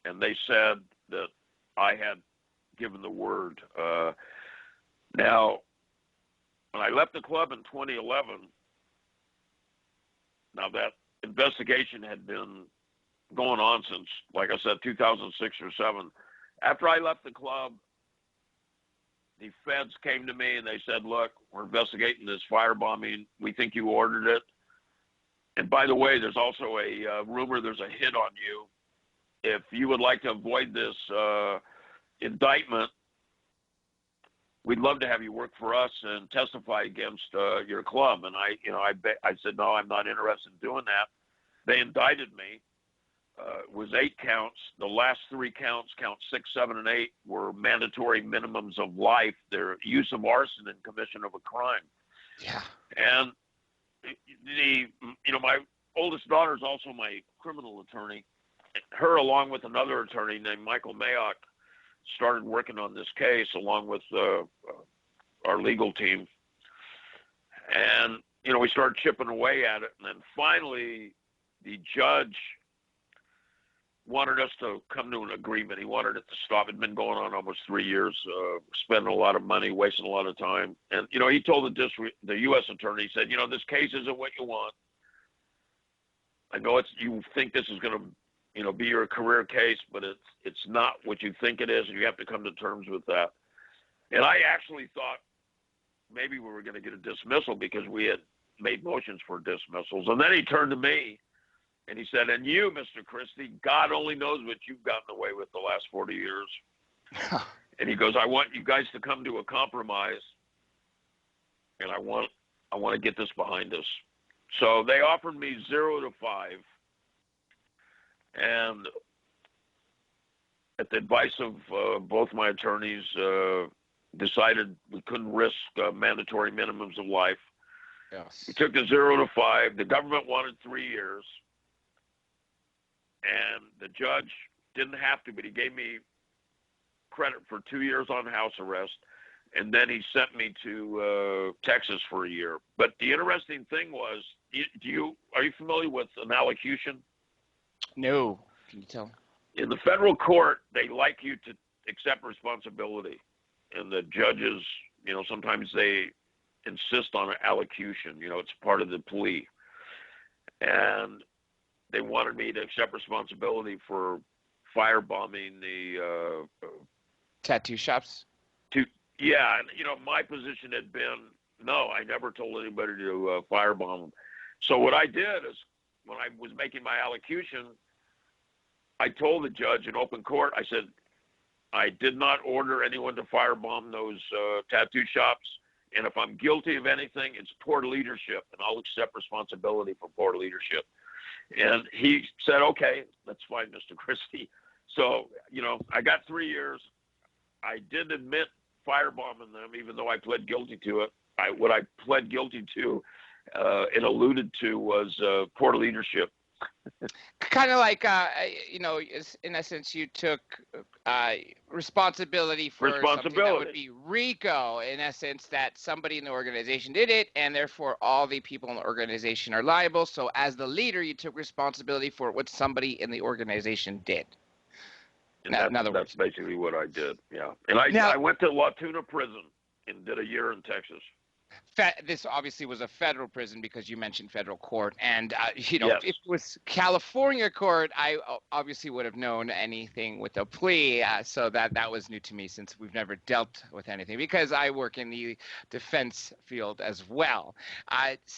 and they said that I had given the word. Now, when I left the club in 2011, now that investigation had been going on since, like I said, 2006 or 7. After I left the club, the feds came to me and they said, look, we're investigating this firebombing. We think you ordered it. And by the way, there's also a rumor there's a hit on you. If you would like to avoid this indictment, we'd love to have you work for us and testify against your club. And I said, no, I'm not interested in doing that. They indicted me. It was 8 counts. The last 3 counts, counts 6, 7, and 8, were mandatory minimums of life. Their use of arson in commission of a crime. Yeah. And my oldest daughter is also my criminal attorney. Her, along with another attorney named Michael Meier, started working on this case along with our legal team. And, we started chipping away at it. And then finally, the judge wanted us to come to an agreement. He wanted it to stop. It had been going on almost 3 years, spending a lot of money, wasting a lot of time. And, he told the U.S. attorney, he said, this case isn't what you want. I know you think this is going to, be your career case, but it's not what you think it is, and you have to come to terms with that. And I actually thought maybe we were going to get a dismissal because we had made motions for dismissals. And then he turned to me and he said, and you, Mr. Christie, God only knows what you've gotten away with the last 40 years. And he goes, I want you guys to come to a compromise, and I want to get this behind us. So they offered me 0 to 5. And at the advice of both my attorneys, decided we couldn't risk mandatory minimums of life. Yes. We took the 0 to 5. The government wanted 3 years. And the judge didn't have to, but he gave me credit for 2 years on house arrest. And then he sent me to Texas for a year. But the interesting thing was, are you familiar with an allocution? No. Can you tell? In the federal court, they like you to accept responsibility. And the judges, sometimes they insist on an allocution. It's part of the plea. And they wanted me to accept responsibility for firebombing the tattoo shops. Yeah, and my position had been, no, I never told anybody to firebomb them. So what I did is, when I was making my allocution, I told the judge in open court, I said, I did not order anyone to firebomb those tattoo shops. And if I'm guilty of anything, it's poor leadership, and I'll accept responsibility for poor leadership. And he said, okay, that's fine, Mr. Christie. So, I got 3 years. I did admit firebombing them, even though I pled guilty to it. What I pled guilty to and alluded to was poor leadership. Kind of like, in essence, you took responsibility for something that would be RICO, in essence, that somebody in the organization did it, and therefore all the people in the organization are liable. So as the leader, you took responsibility for what somebody in the organization did. And that's basically what I did, yeah. And I went to La Tuna prison and did a year in Texas. This obviously was a federal prison because you mentioned federal court. And, Yes. if it was California court, I obviously would have known anything with a plea. So that was new to me since we've never dealt with anything because I work in the defense field as well.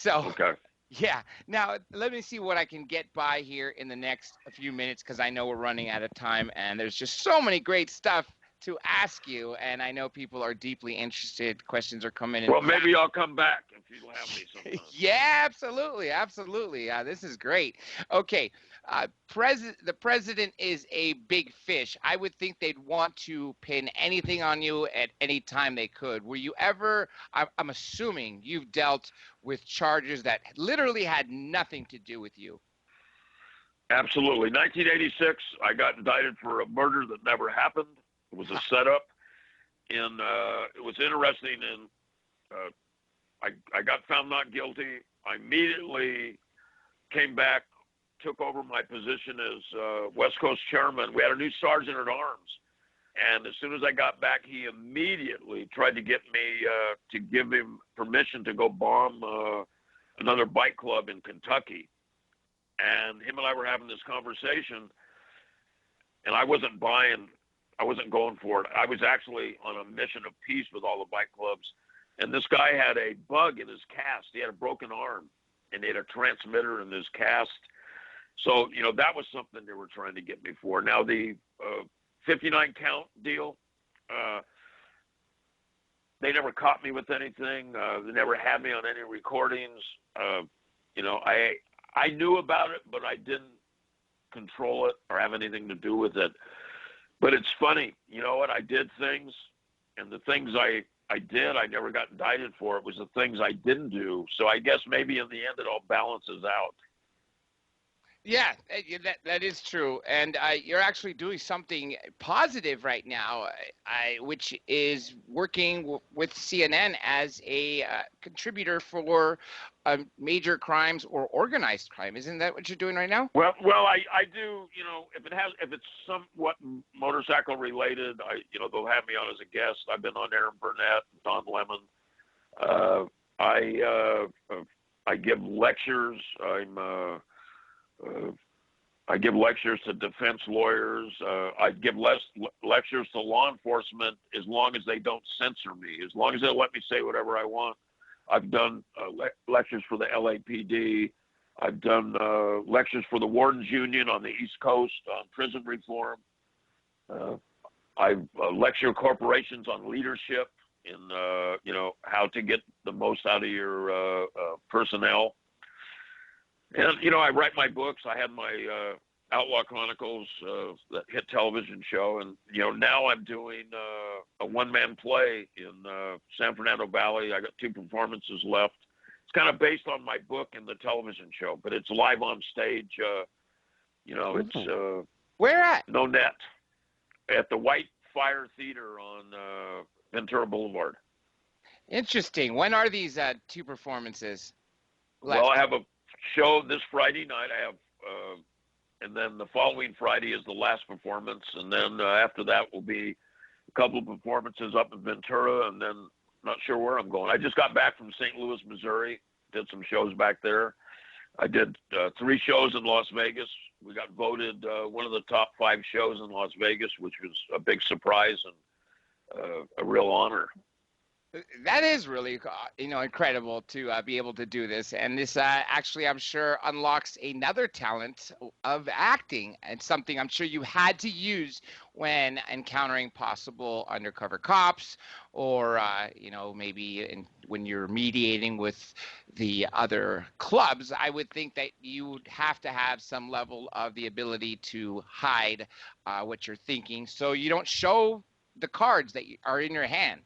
Okay. Yeah. Now, let me see what I can get by here in the next few minutes because I know we're running out of time and there's just so many great stuff to ask you, and I know people are deeply interested. Questions are coming in. Well, maybe I'll come back if you'll have me sometime. Yeah, absolutely. This is great. Okay, the president is a big fish. I would think they'd want to pin anything on you at any time they could. Were you ever, I'm assuming you've dealt with charges that literally had nothing to do with you. Absolutely. 1986, I got indicted for a murder that never happened. It was a setup, and it was interesting. And I got found not guilty. I immediately came back, took over my position as West Coast chairman. We had a new sergeant at arms, and as soon as I got back, he immediately tried to get me to give him permission to go bomb another bike club in Kentucky. And him and I were having this conversation, and I wasn't going for it. I was actually on a mission of peace with all the bike clubs. And this guy had a bug in his cast. He had a broken arm, and he had a transmitter in his cast. So, that was something they were trying to get me for. Now, the 59 count deal, they never caught me with anything. They never had me on any recordings. I knew about it, but I didn't control it or have anything to do with it. But it's funny, you know what? I did things, and the things I did, I never got indicted for. It was the things I didn't do. So I guess maybe in the end it all balances out. Yeah, that is true. And you're actually doing something positive right now, which is working with CNN as a contributor for major crimes or organized crime. Isn't that what you're doing right now? Well, I do. If it's somewhat motorcycle related, they'll have me on as a guest. I've been on Aaron Burnett, Don Lemon. I give lectures. I give lectures to defense lawyers. I give lectures to law enforcement as long as they don't censor me, as long as they let me say whatever I want. I've done lectures for the LAPD. I've done lectures for the Wardens Union on the East Coast on prison reform. I lecture corporations on leadership and, how to get the most out of your personnel. And, I write my books. I had my Outlaw Chronicles, that hit television show. And, now I'm doing a one-man play in San Fernando Valley. I got 2 performances left. It's kind of based on my book and the television show, but it's live on stage. It's where at? No net. At the White Fire Theater on Ventura Boulevard. Interesting. When are these 2 performances left? Well, I have a show this Friday night. I have, and then the following Friday is the last performance, and then after that will be a couple of performances up in Ventura, and then not sure where I'm going. I just got back from St. Louis, Missouri, did some shows back there. I did 3 shows in Las Vegas. We got voted one of the top 5 shows in Las Vegas, which was a big surprise and a real honor. That is really, incredible to be able to do this. And this actually, I'm sure, unlocks another talent of acting, and something I'm sure you had to use when encountering possible undercover cops or, maybe when you're mediating with the other clubs. I would think that you would have to have some level of the ability to hide what you're thinking so you don't show the cards that are in your hand.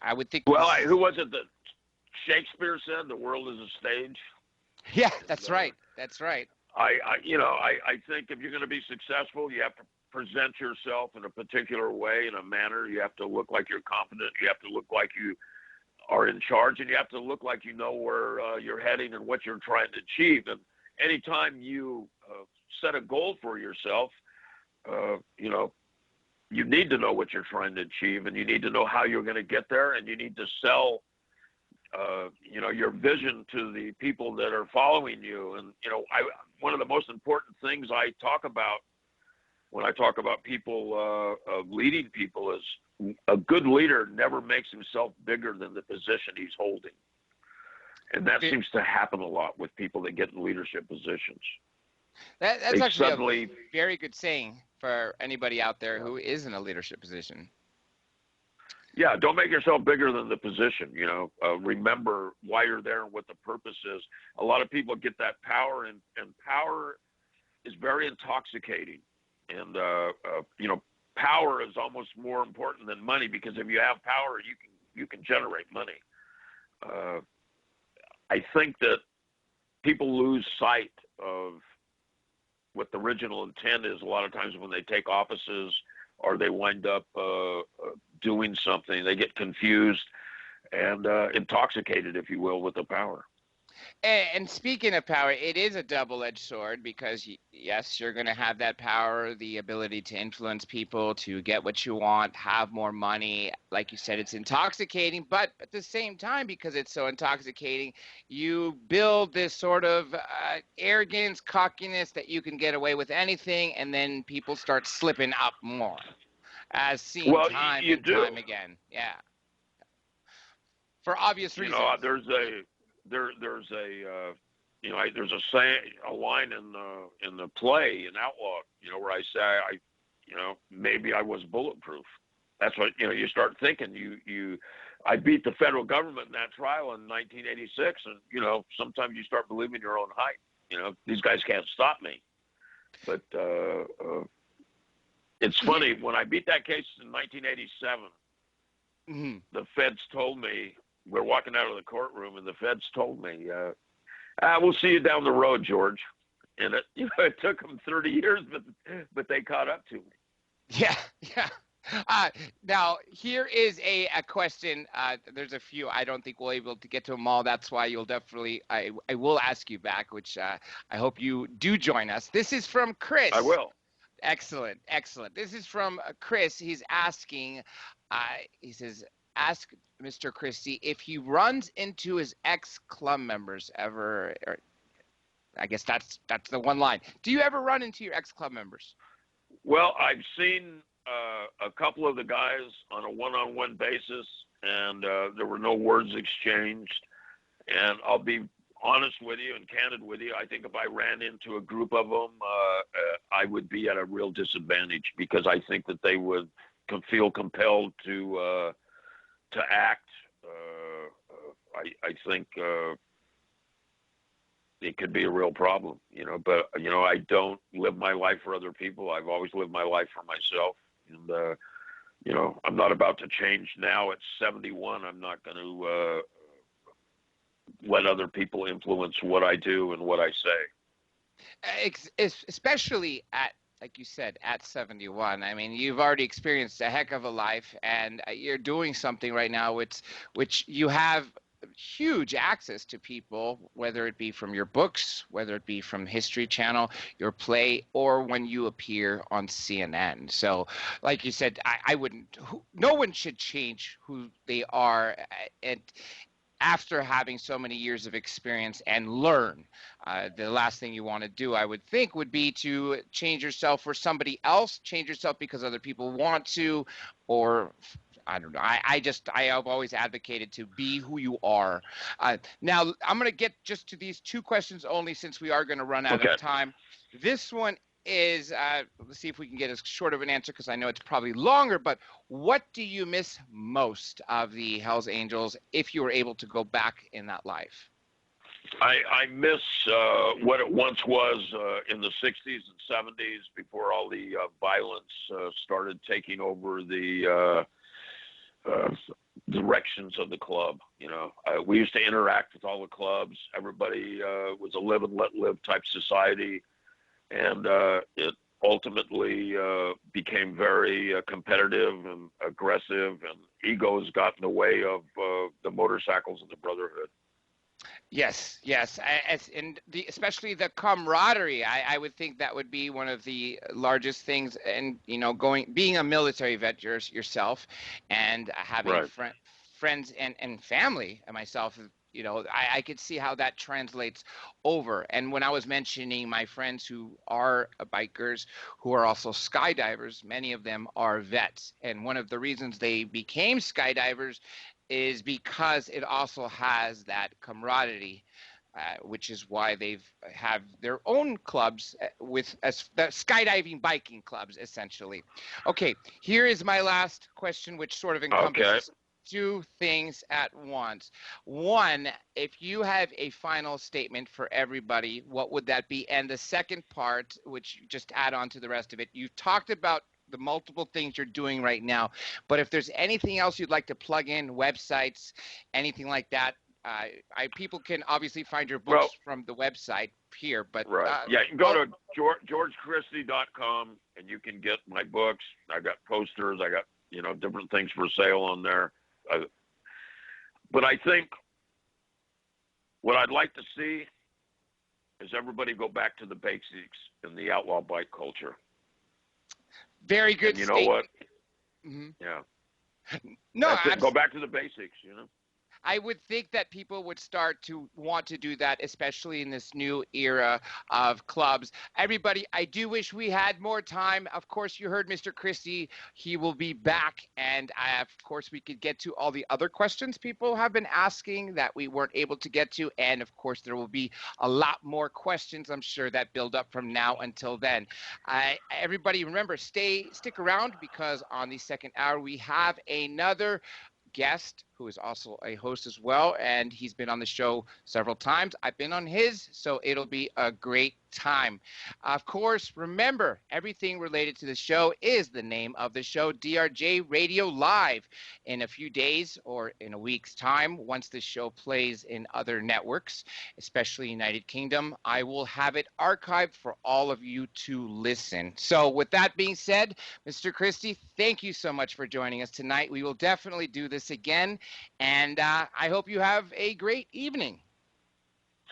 I would think. Well, who was it that Shakespeare said the world is a stage? Yeah, that's right. That's right. I think if you're going to be successful, you have to present yourself in a particular way, in a manner. You have to look like you're competent. You have to look like you are in charge, and you have to look like you know where you're heading and what you're trying to achieve. And anytime you set a goal for yourself, you need to know what you're trying to achieve, and you need to know how you're going to get there, and you need to sell your vision to the people that are following you. And, one of the most important things I talk about when I talk about people, leading people, is a good leader never makes himself bigger than the position he's holding. And that seems to happen a lot with people that get in leadership positions. That's actually a very good saying for anybody out there who is in a leadership position. Yeah, don't make yourself bigger than the position. Remember why you're there and what the purpose is. A lot of people get that power, and power is very intoxicating. And power is almost more important than money, because if you have power, you can generate money. I think that people lose sight of what the original intent is a lot of times when they take offices or they wind up doing something. They get confused and intoxicated, if you will, with the power. And speaking of power, it is a double-edged sword, because yes, you're going to have that power, the ability to influence people, to get what you want, have more money. Like you said, it's intoxicating, but at the same time, because it's so intoxicating, you build this sort of arrogance, cockiness that you can get away with anything, and then people start slipping up more, as seen time and time again. Yeah. For obvious reasons. There's a line in the play in Outlaw, where I say maybe I was bulletproof. That's what you start thinking. I beat the federal government in that trial in 1986, and sometimes you start believing your own hype. These guys can't stop me. But it's funny, when I beat that case in 1987, the feds told me. We're walking out of the courtroom, and the feds told me, we'll see you down the road, George. And it took them 30 years, but they caught up to me. Yeah. Now, here is a question. There's a few. I don't think we'll be able to get to them all. That's why you'll definitely, I will ask you back, which I hope you do join us. This is from Chris. I will. Excellent. This is from Chris. He's asking, he says, ask Mr. Christie if he runs into his ex-club members ever, or I guess that's the one line. Do you ever run into your ex-club members? Well, I've seen a couple of the guys on a one-on-one basis, and there were no words exchanged. And I'll be honest with you and candid with you. I think if I ran into a group of them, I would be at a real disadvantage, because I think that they would feel compelled to act. I think it could be a real problem, but I don't live my life for other people. I've always lived my life for myself, and I'm not about to change now at 71. I'm not going to let other people influence what I do and what I say. Especially at, like you said, at 71. I mean, you've already experienced a heck of a life, and you're doing something right now which you have huge access to people, whether it be from your books, whether it be from History Channel, your play, or when you appear on CNN. So, like you said, no one should change who they are, and after having so many years of experience and learn. The last thing you want to do, I would think, would be to change yourself for somebody else, change yourself because other people want to, or I don't know. I have always advocated to be who you are. Now, I'm going to get just to these two questions only, since we are going to run out of time. This one is, let's see if we can get as short of an answer, because I know it's probably longer, but what do you miss most of the Hells Angels if you were able to go back in that life? I miss what it once was in the 60s and 70s, before all the violence started taking over the directions of the club. We used to interact with all the clubs. Everybody was a live and let live type society, and it ultimately became very competitive and aggressive, and egos got in the way of the motorcycles and the brotherhood. Yes, and especially the camaraderie. I would think that would be one of the largest things. And being a military vet yourself, and having friends and family, and myself. I could see how that translates over. And when I was mentioning my friends who are bikers, who are also skydivers, many of them are vets. And one of the reasons they became skydivers is because it also has that camaraderie, which is why they've have their own clubs with the skydiving biking clubs, essentially. Okay, here is my last question, which sort of encompasses two things at once. One, if you have a final statement for everybody, what would that be? And the second part, which just add on to the rest of it, you've talked about the multiple things you're doing right now, but if there's anything else you'd like to plug in, websites, anything like that, people can obviously find your books from the website here, but you can go to georgechristie.com and you can get my books. I got posters, I got different things for sale on there. But I think what I'd like to see is everybody go back to the basics in the outlaw bike culture. Very good. And you know what? Mm-hmm. Yeah. No, go back to the basics. I would think that people would start to want to do that, especially in this new era of clubs. Everybody, I do wish we had more time. Of course, you heard Mr. Christie. He will be back. And of course, we could get to all the other questions people have been asking that we weren't able to get to. And of course, there will be a lot more questions, I'm sure, that build up from now until then. Everybody, remember, stick around, because on the second hour, we have another guest who is also a host as well, and he's been on the show several times. I've been on his, so it'll be a great time. Of course, remember, everything related to the show is the name of the show, DRJ Radio Live. In a few days or in a week's time, once the show plays in other networks, especially United Kingdom, I will have it archived for all of you to listen. So with that being said, Mr. Christie, thank you so much for joining us tonight. We will definitely do this again. And I hope you have a great evening.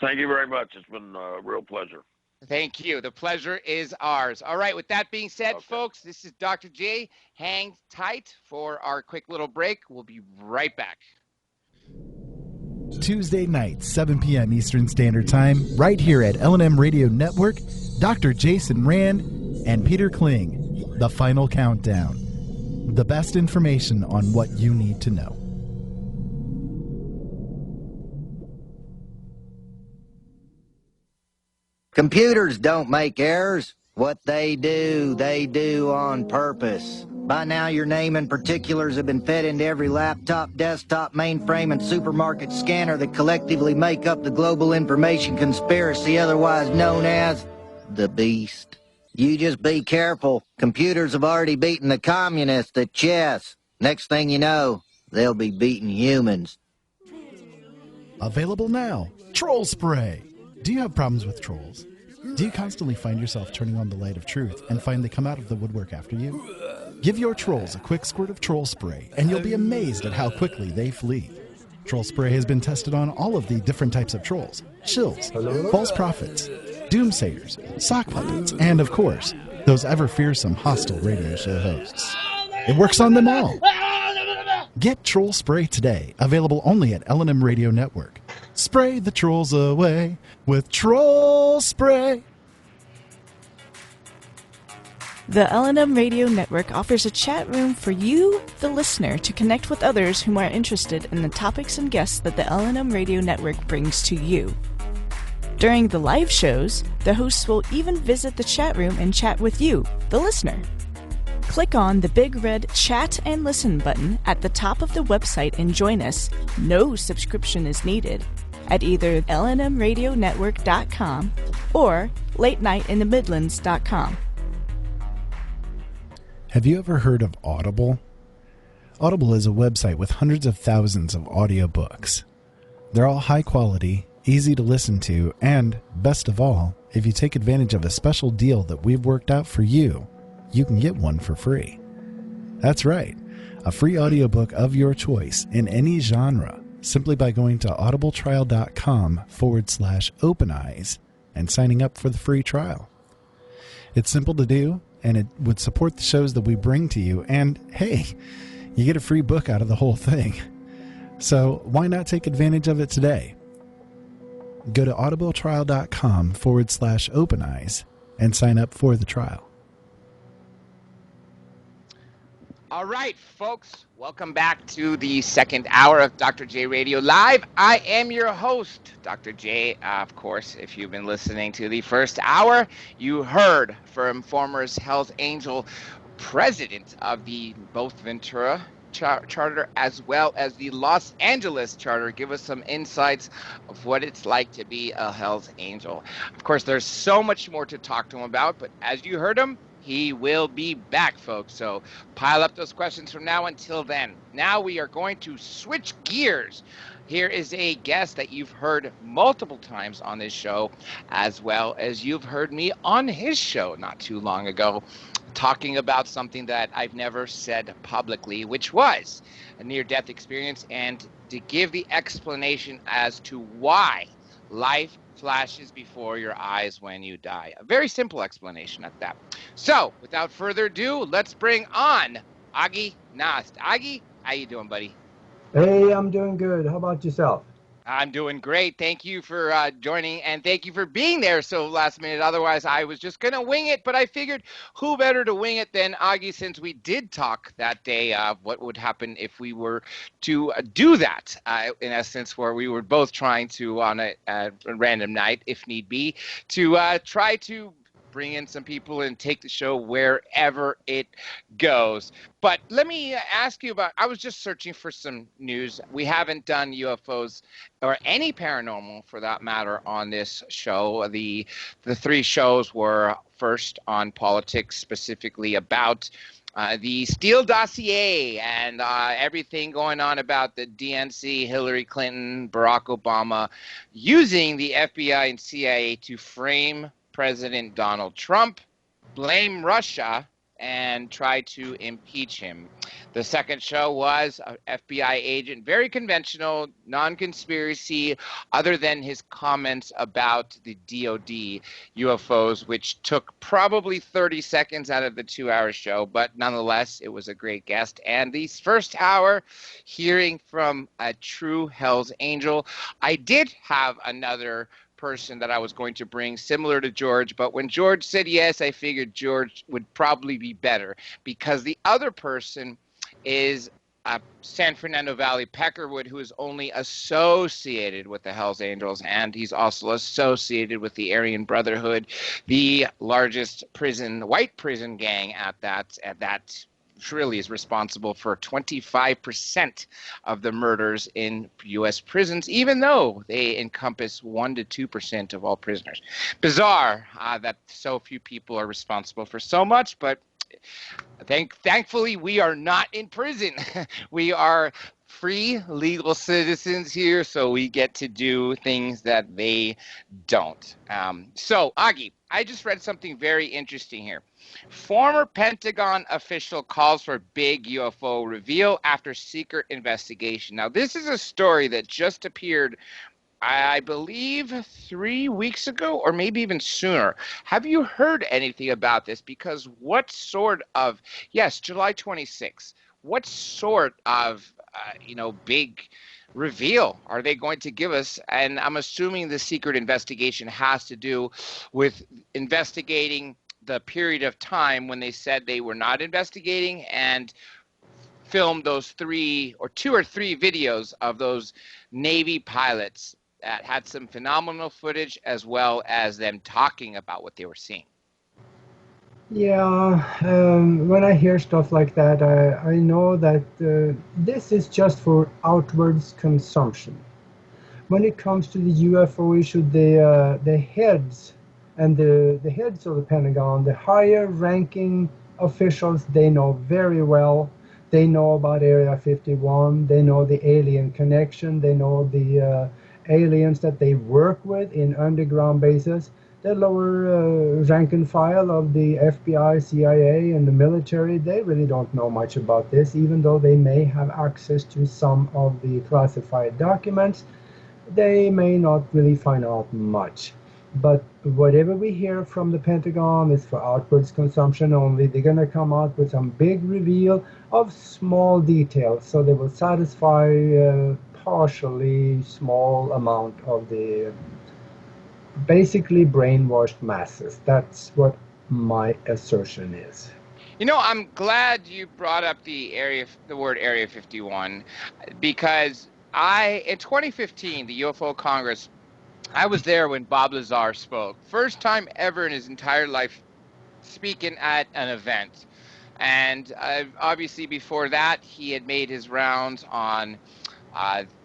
Thank you very much. It's been a real pleasure. Thank you. The pleasure is ours. All right. With that being said, folks, this is Dr. J. Hang tight for our quick little break. We'll be right back. Tuesday night, 7 p.m. Eastern Standard Time, right here at L&M Radio Network, Dr. Jason Rand and Peter Kling. The Final Countdown. The best information on what you need to know. Computers don't make errors. What they do on purpose. By now, your name and particulars have been fed into every laptop, desktop, mainframe, and supermarket scanner that collectively make up the global information conspiracy, otherwise known as the Beast. You just be careful. Computers have already beaten the communists at chess. Next thing you know, they'll be beating humans. Available now. Troll Spray. Do you have problems with trolls? Do you constantly find yourself turning on the light of truth and find they come out of the woodwork after you? Give your trolls a quick squirt of Troll Spray, and you'll be amazed at how quickly they flee. Troll Spray has been tested on all of the different types of trolls: shills, false prophets, doomsayers, sock puppets, and of course, those ever fearsome hostile radio show hosts. It works on them all. Get Troll Spray today, available only at L&M Radio Network. Spray the trolls away with Troll Spray. The L&M Radio Network offers a chat room for you, the listener, to connect with others whom are interested in the topics and guests that the L&M Radio Network brings to you. During the live shows, the hosts will even visit the chat room and chat with you, the listener. Click on the big red Chat and Listen button at the top of the website and join us. No subscription is needed at either lnmradionetwork.com or latenightinthemidlands.com. Have you ever heard of Audible? Audible is a website with hundreds of thousands of audiobooks. They're all high quality, easy to listen to, and, best of all, if you take advantage of a special deal that we've worked out for you, you can get one for free. That's right, a free audiobook of your choice in any genre, simply by going to audibletrial.com/openeyes and signing up for the free trial. It's simple to do, and it would support the shows that we bring to you, and hey, you get a free book out of the whole thing. So why not take advantage of it today? Go to audibletrial.com/openeyes and sign up for the trial. All right, folks, welcome back to the second hour of Dr. J Radio Live. I am your host, Dr. J. Of course, if you've been listening to the first hour, you heard from former Hells Angel president of the both Ventura charter as well as the Los Angeles charter give us some insights of what it's like to be a Hells Angel. Of course, there's so much more to talk to him about, but as you heard him, he will be back, folks. So pile up those questions from now until then. Now we are going to switch gears. Here is a guest that you've heard multiple times on this show, as well as you've heard me on his show not too long ago, talking about something that I've never said publicly, which was a near-death experience, and to give the explanation as to why life flashes before your eyes when you die. A very simple explanation at that. So, without further ado, let's bring on Augie Nast. Augie, how you doing, buddy? Hey, I'm doing good. How about yourself? I'm doing great. Thank you for joining, and thank you for being there so last minute. Otherwise, I was just going to wing it, but I figured who better to wing it than Augie, since we did talk that day of what would happen if we were to do that, in essence, where we were both trying to, on a random night, if need be, to try to bring in some people and take the show wherever it goes. But let me ask you about, I was just searching for some news. We haven't done UFOs or any paranormal for that matter on this show. The three shows were first on politics, specifically about the Steele dossier and everything going on about the DNC, Hillary Clinton, Barack Obama, using the FBI and CIA to frame President Donald Trump, blame Russia, and try to impeach him. The second show was an FBI agent, very conventional, non-conspiracy, other than his comments about the DOD UFOs, which took probably 30 seconds out of the 2-hour show, but nonetheless, it was a great guest. And the first hour, hearing from a true Hells Angel. I did have another person that I was going to bring, similar to George, but when George said yes, I figured George would probably be better, because the other person is San Fernando Valley Peckerwood, who is only associated with the Hells Angels, and he's also associated with the Aryan Brotherhood, the largest white prison gang at that really is responsible for 25% of the murders in U.S. prisons, even though they encompass 1% to 2% of all prisoners. Bizarre that so few people are responsible for so much, but thankfully we are not in prison. We are free legal citizens here, so we get to do things that they don't. So, Augie, I just read something very interesting here. Former Pentagon official calls for big UFO reveal after secret investigation. Now, this is a story that just appeared, I believe, 3 weeks ago, or maybe even sooner. Have you heard anything about this? Because what sort of, yes, July 26th, what sort of, big reveal are they going to give us? And I'm assuming the secret investigation has to do with investigating the period of time when they said they were not investigating, and filmed those 2 or 3 videos of those Navy pilots that had some phenomenal footage, as well as them talking about what they were seeing. Yeah, when I hear stuff like that, I know that this is just for outwards consumption. When it comes to the UFO issue, the heads and the heads of the Pentagon, the higher ranking officials, they know very well. They know about Area 51. They know the alien connection. They know the aliens that they work with in underground bases. The lower rank and file of the FBI, CIA, and the military, they really don't know much about this, even though they may have access to some of the classified documents. They may not really find out much. But whatever we hear from the Pentagon is for outwards consumption only. They're going to come out with some big reveal of small details, so they will satisfy partially small amount of the basically brainwashed masses. That's what my assertion is. You know, I'm glad you brought up the word Area 51, because in 2015, the UFO Congress, I was there when Bob Lazar spoke. First time ever in his entire life speaking at an event. And obviously before that, he had made his rounds on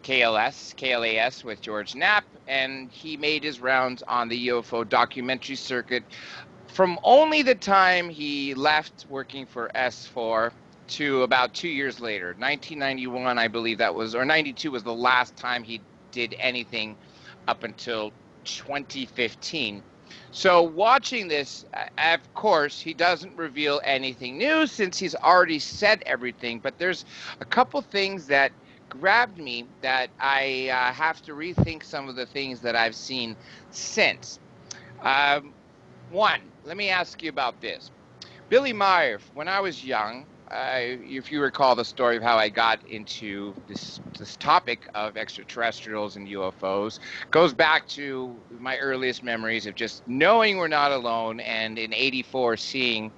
KLAS with George Knapp, and he made his rounds on the UFO documentary circuit from only the time he left working for S4 to about 2 years later. 1991, I believe that was, or 92 was the last time he did anything up until 2015. So watching this, of course, he doesn't reveal anything new since he's already said everything, but there's a couple things that grabbed me that I have to rethink some of the things that I've seen since. One, let me ask you about this. Billy Meier, when I was young, if you recall the story of how I got into this topic of extraterrestrials and UFOs, goes back to my earliest memories of just knowing we're not alone, and in '84 seeing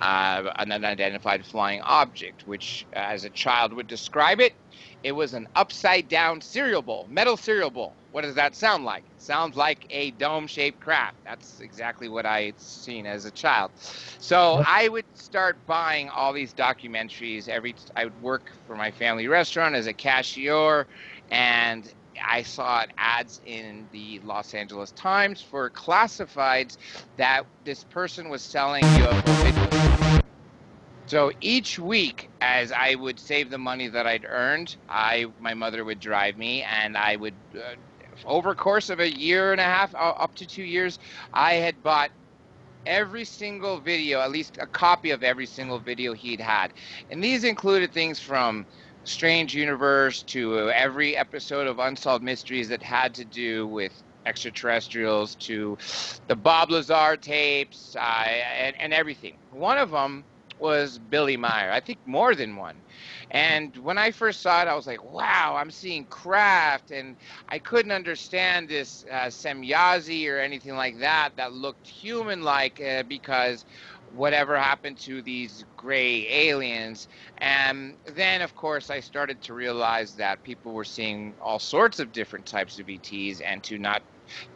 an unidentified flying object, which as a child would describe it, it was an upside-down cereal bowl, metal cereal bowl. What does that sound like? It sounds like a dome-shaped craft. That's exactly what I had seen as a child. So I would start buying all these documentaries. I would work for my family restaurant as a cashier, and I saw ads in the Los Angeles Times for classifieds that this person was selling UFO videos. So each week, as I would save the money that I'd earned, my mother would drive me, and I would, over a course of a year and a half, up to 2 years, I had bought every single video, at least a copy of every single video he'd had. And these included things from Strange Universe to every episode of Unsolved Mysteries that had to do with extraterrestrials, to the Bob Lazar tapes, and everything. One of them was Billy Meier. I think more than one. And when I first saw it, I was like, wow, I'm seeing craft. And I couldn't understand this semyazi or anything like that looked human-like because whatever happened to these gray aliens. And then, of course, I started to realize that people were seeing all sorts of different types of ETs, and to not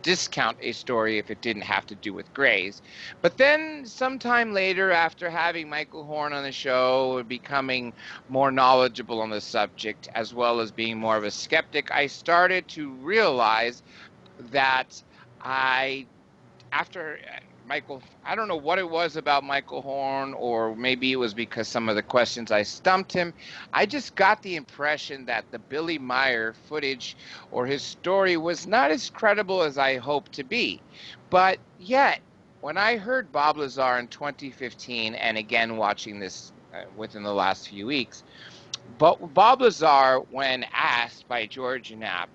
discount a story if it didn't have to do with grays. But then sometime later, after having Michael Horn on the show, becoming more knowledgeable on the subject, as well as being more of a skeptic, I started to realize that after Michael, I don't know what it was about Michael Horn, or maybe it was because some of the questions I stumped him. I just got the impression that the Billy Meier footage or his story was not as credible as I hoped to be. But yet, when I heard Bob Lazar in 2015, and again watching this within the last few weeks, but Bob Lazar, when asked by George Knapp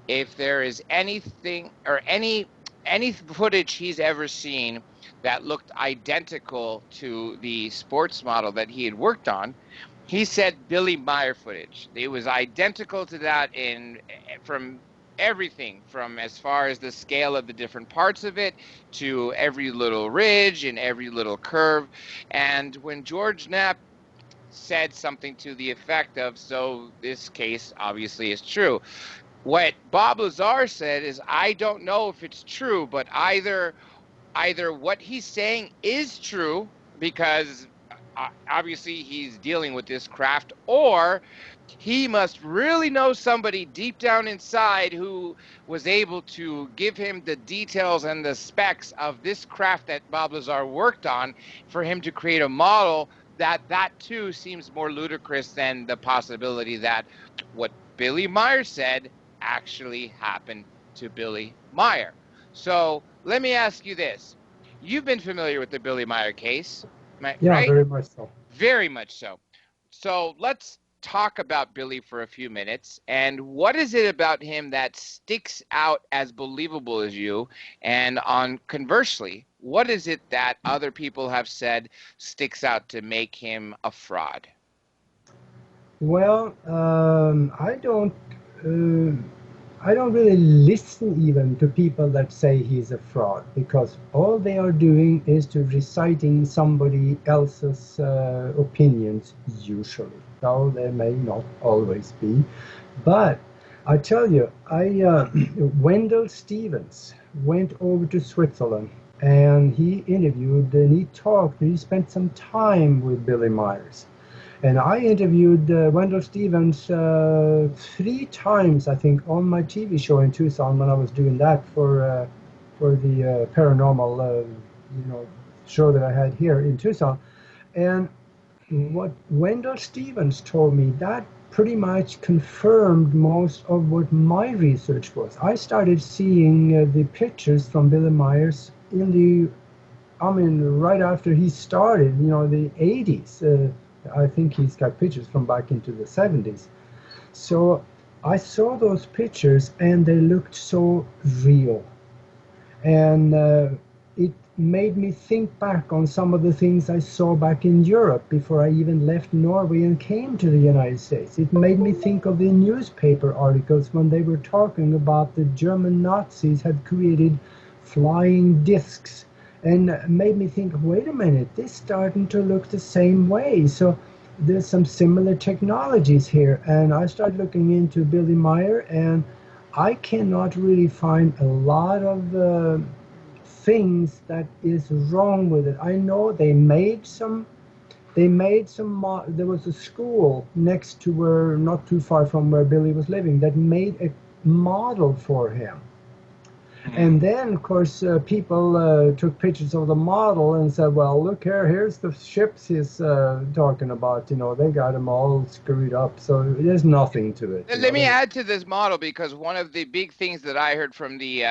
if there is anything or any footage he's ever seen that looked identical to the sports model that he had worked on, he said Billy Meier footage. It was identical to that from everything, from as far as the scale of the different parts of it to every little ridge and every little curve. And when George Knapp said something to the effect of, so this case obviously is true, what Bob Lazar said is, I don't know if it's true, but either what he's saying is true, because obviously he's dealing with this craft, or he must really know somebody deep down inside who was able to give him the details and the specs of this craft that Bob Lazar worked on for him to create a model that too seems more ludicrous than the possibility that what Billy Meier said actually happened to Billy Meier. So let me ask you this. You've been familiar with the Billy Meier case, right? Yeah, very much so. Very much so. So let's talk about Billy for a few minutes. And what is it about him that sticks out as believable as you? And on conversely, what is it that other people have said sticks out to make him a fraud? Well, I don't really listen even to people that say he's a fraud, because all they are doing is to reciting somebody else's opinions, usually. Though there may not always be. But I tell you, Wendell Stevens went over to Switzerland, and he interviewed and he talked and he spent some time with Billy Meier. And I interviewed Wendell Stevens 3 times, I think, on my TV show in Tucson when I was doing that for the paranormal, show that I had here in Tucson. And what Wendell Stevens told me, that pretty much confirmed most of what my research was. I started seeing the pictures from Billy Meier right after he started, the 80s. I think he's got pictures from back into the 70s. So I saw those pictures and they looked so real. And it made me think back on some of the things I saw back in Europe before I even left Norway and came to the United States. It made me think of the newspaper articles when they were talking about the German Nazis had created flying discs. And made me think, wait a minute, this is starting to look the same way. So there's some similar technologies here. And I started looking into Billy Meier, and I cannot really find a lot of things that is wrong with it. I know there was a school next to where, not too far from where Billy was living, that made a model for him. And then, of course, people took pictures of the model and said, well, look here's the ships he's talking about. They got them all screwed up. So there's nothing to it. Let me add to this model, because one of the big things that I heard from the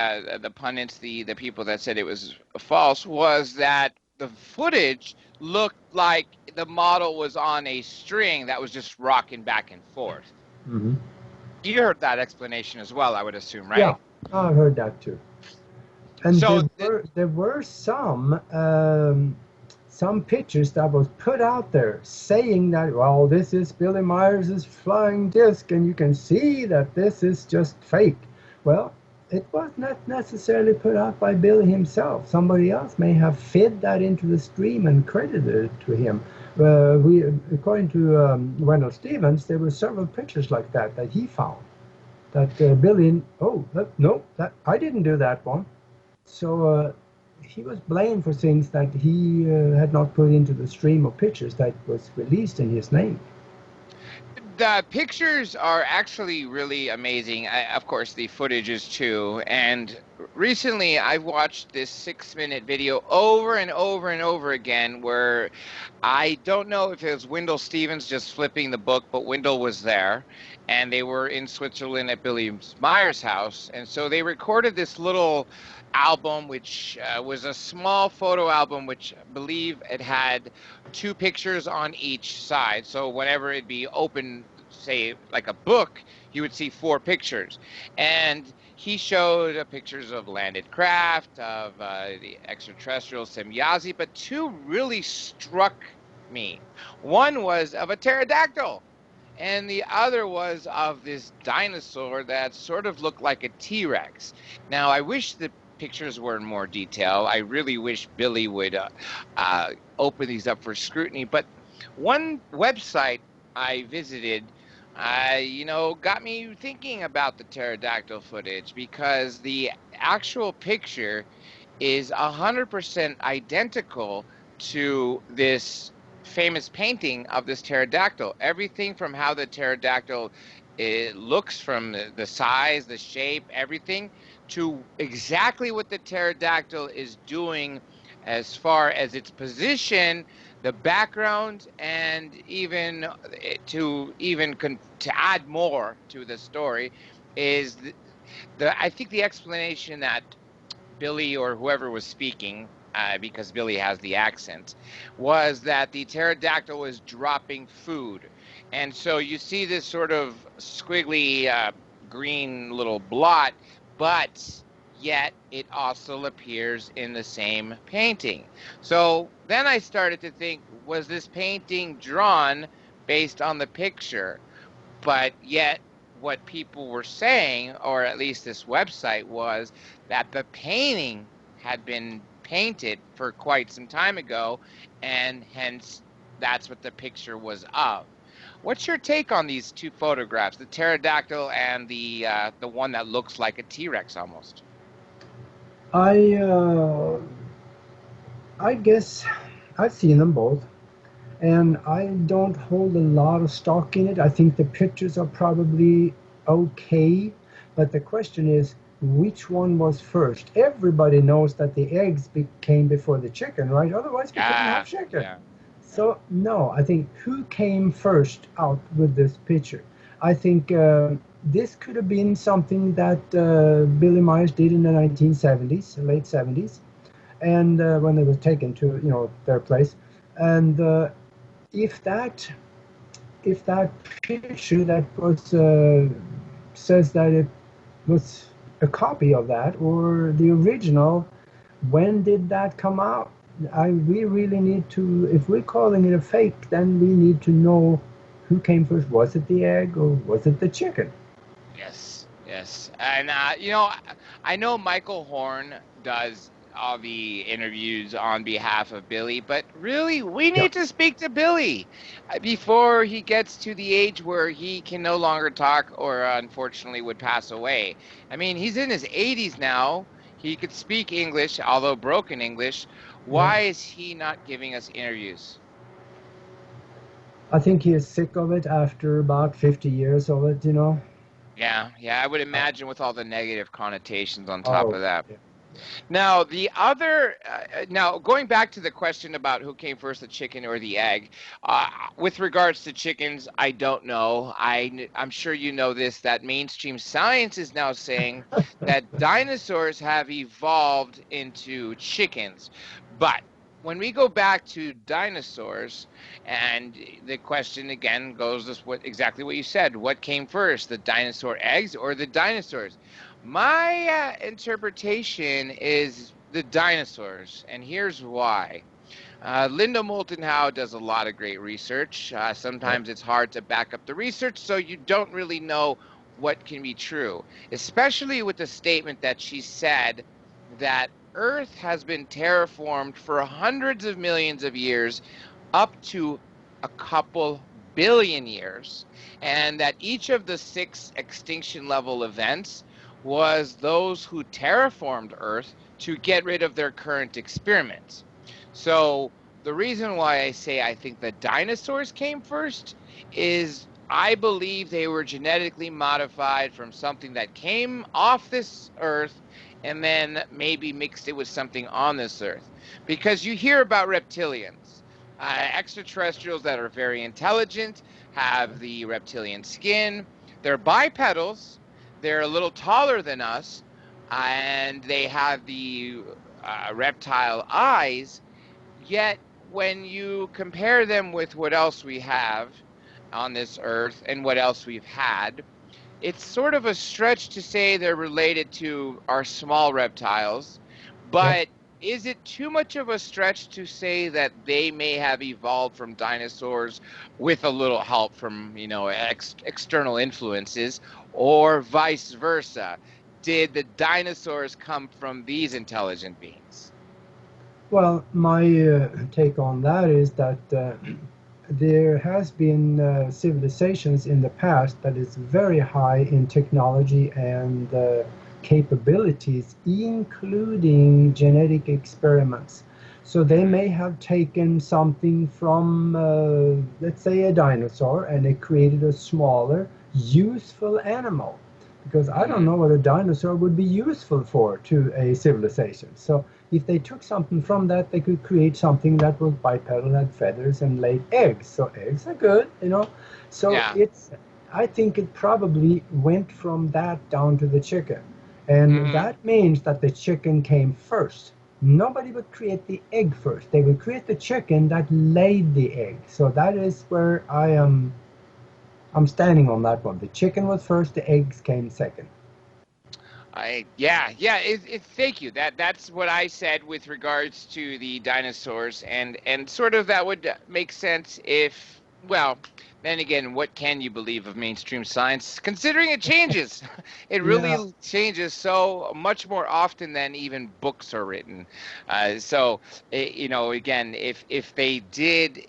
pundits, the people that said it was false, was that the footage looked like the model was on a string that was just rocking back and forth. Mm-hmm. You heard that explanation as well, I would assume, right? Yeah. I heard that too. And so there were some pictures that was put out there saying that, well, this is Billy Meier's flying disc, and you can see that this is just fake. Well, it was not necessarily put out by Billy himself. Somebody else may have fed that into the stream and credited it to him. According to Wendell Stevens, there were several pictures like that he found. That Billy, I didn't do that one. So he was blamed for things that he had not put into the stream of pictures that was released in his name. The pictures are actually really amazing. Of course, the footage is too. And recently, I watched this 6-minute video over and over and over again, where I don't know if it was Wendell Stevens just flipping the book, but Wendell was there. And they were in Switzerland at Billy Meier's house. And so they recorded this little album, which was a small photo album, which I believe it had 2 pictures on each side. So whenever it'd be open, say like a book, you would see 4 pictures. And he showed pictures of landed craft, of the extraterrestrial Semyazi, but 2 really struck me. One was of a pterodactyl, and the other was of this dinosaur that sort of looked like a T-Rex. Now, I wish the pictures were in more detail. I really wish Billy would open these up for scrutiny. But one website I visited, got me thinking about the pterodactyl footage, because the actual picture is 100% identical to this famous painting of this pterodactyl. Everything from how the pterodactyl looks, from the size, the shape, everything, to exactly what the pterodactyl is doing as far as its position, the background, and even to add more to the story is I think the explanation that Billy or whoever was speaking, because Billy has the accent, was that the pterodactyl was dropping food. And so you see this sort of squiggly green little blot, but yet it also appears in the same painting. So then I started to think, was this painting drawn based on the picture? But yet what people were saying, or at least this website, was that the painting had been painted for quite some time ago, and hence that's what the picture was of. What's your take on these two photographs, the pterodactyl and the one that looks like a T-Rex almost? I guess I've seen them both, and I don't hold a lot of stock in it. I think the pictures are probably okay, but the question is, which one was first? Everybody knows that the eggs came before the chicken, right? Otherwise, we couldn't have chicken. Yeah. So, no, I think who came first out with this picture? I think this could have been something that Billy Meier did in the 1970s, late 70s, and when they were taken to, their place. And if that picture that was says that it was a copy of that or the original, when did that come out? We really need to, if we're calling it a fake, then we need to know who came first. Was it the egg or was it the chicken? Yes. And, I know Michael Horn does all the interviews on behalf of Billy, but really, we need to speak to Billy before he gets to the age where he can no longer talk or unfortunately would pass away. I mean, he's in his 80s now. He could speak English, although broken English. Why is he not giving us interviews? I think he is sick of it after about 50 years of it, Yeah, I would imagine with all the negative connotations on top of that. Yeah. Now, now going back to the question about who came first, the chicken or the egg, with regards to chickens, I don't know. I'm sure you know this, that mainstream science is now saying that dinosaurs have evolved into chickens. But when we go back to dinosaurs, and the question again goes exactly what you said, what came first, the dinosaur eggs or the dinosaurs? My interpretation is the dinosaurs, and here's why. Linda Moulton Howe does a lot of great research. Sometimes it's hard to back up the research, so you don't really know what can be true, especially with the statement that she said that Earth has been terraformed for hundreds of millions of years, up to a couple billion years, and that each of the 6 extinction level events was those who terraformed Earth to get rid of their current experiments. So the reason why I say I think the dinosaurs came first is I believe they were genetically modified from something that came off this Earth and then maybe mixed it with something on this Earth. Because you hear about reptilians, extraterrestrials that are very intelligent, have the reptilian skin, they're bipedals, they're a little taller than us, and they have the reptile eyes, yet when you compare them with what else we have on this Earth and what else we've had, it's sort of a stretch to say they're related to our small reptiles, but is it too much of a stretch to say that they may have evolved from dinosaurs with a little help from, external influences, or vice versa? Did the dinosaurs come from these intelligent beings? Well, my take on that is that there has been civilizations in the past that is very high in technology and capabilities, including genetic experiments. So they may have taken something from, let's say, a dinosaur, and they created a smaller, useful animal. Because I don't know what a dinosaur would be useful for to a civilization. So if they took something from that, they could create something that was bipedal, had feathers, and laid eggs. So eggs are good, you know. So I think it probably went from that down to the chicken. And that means that the chicken came first. Nobody would create the egg first. They would create the chicken that laid the egg. So that is where I'm standing on that one. The chicken was first, the eggs came second. Thank you. That's what I said with regards to the dinosaurs, and sort of that would make sense if, well, then again, what can you believe of mainstream science, considering it changes? It really changes so much more often than even books are written. So, you know, again, if they didn't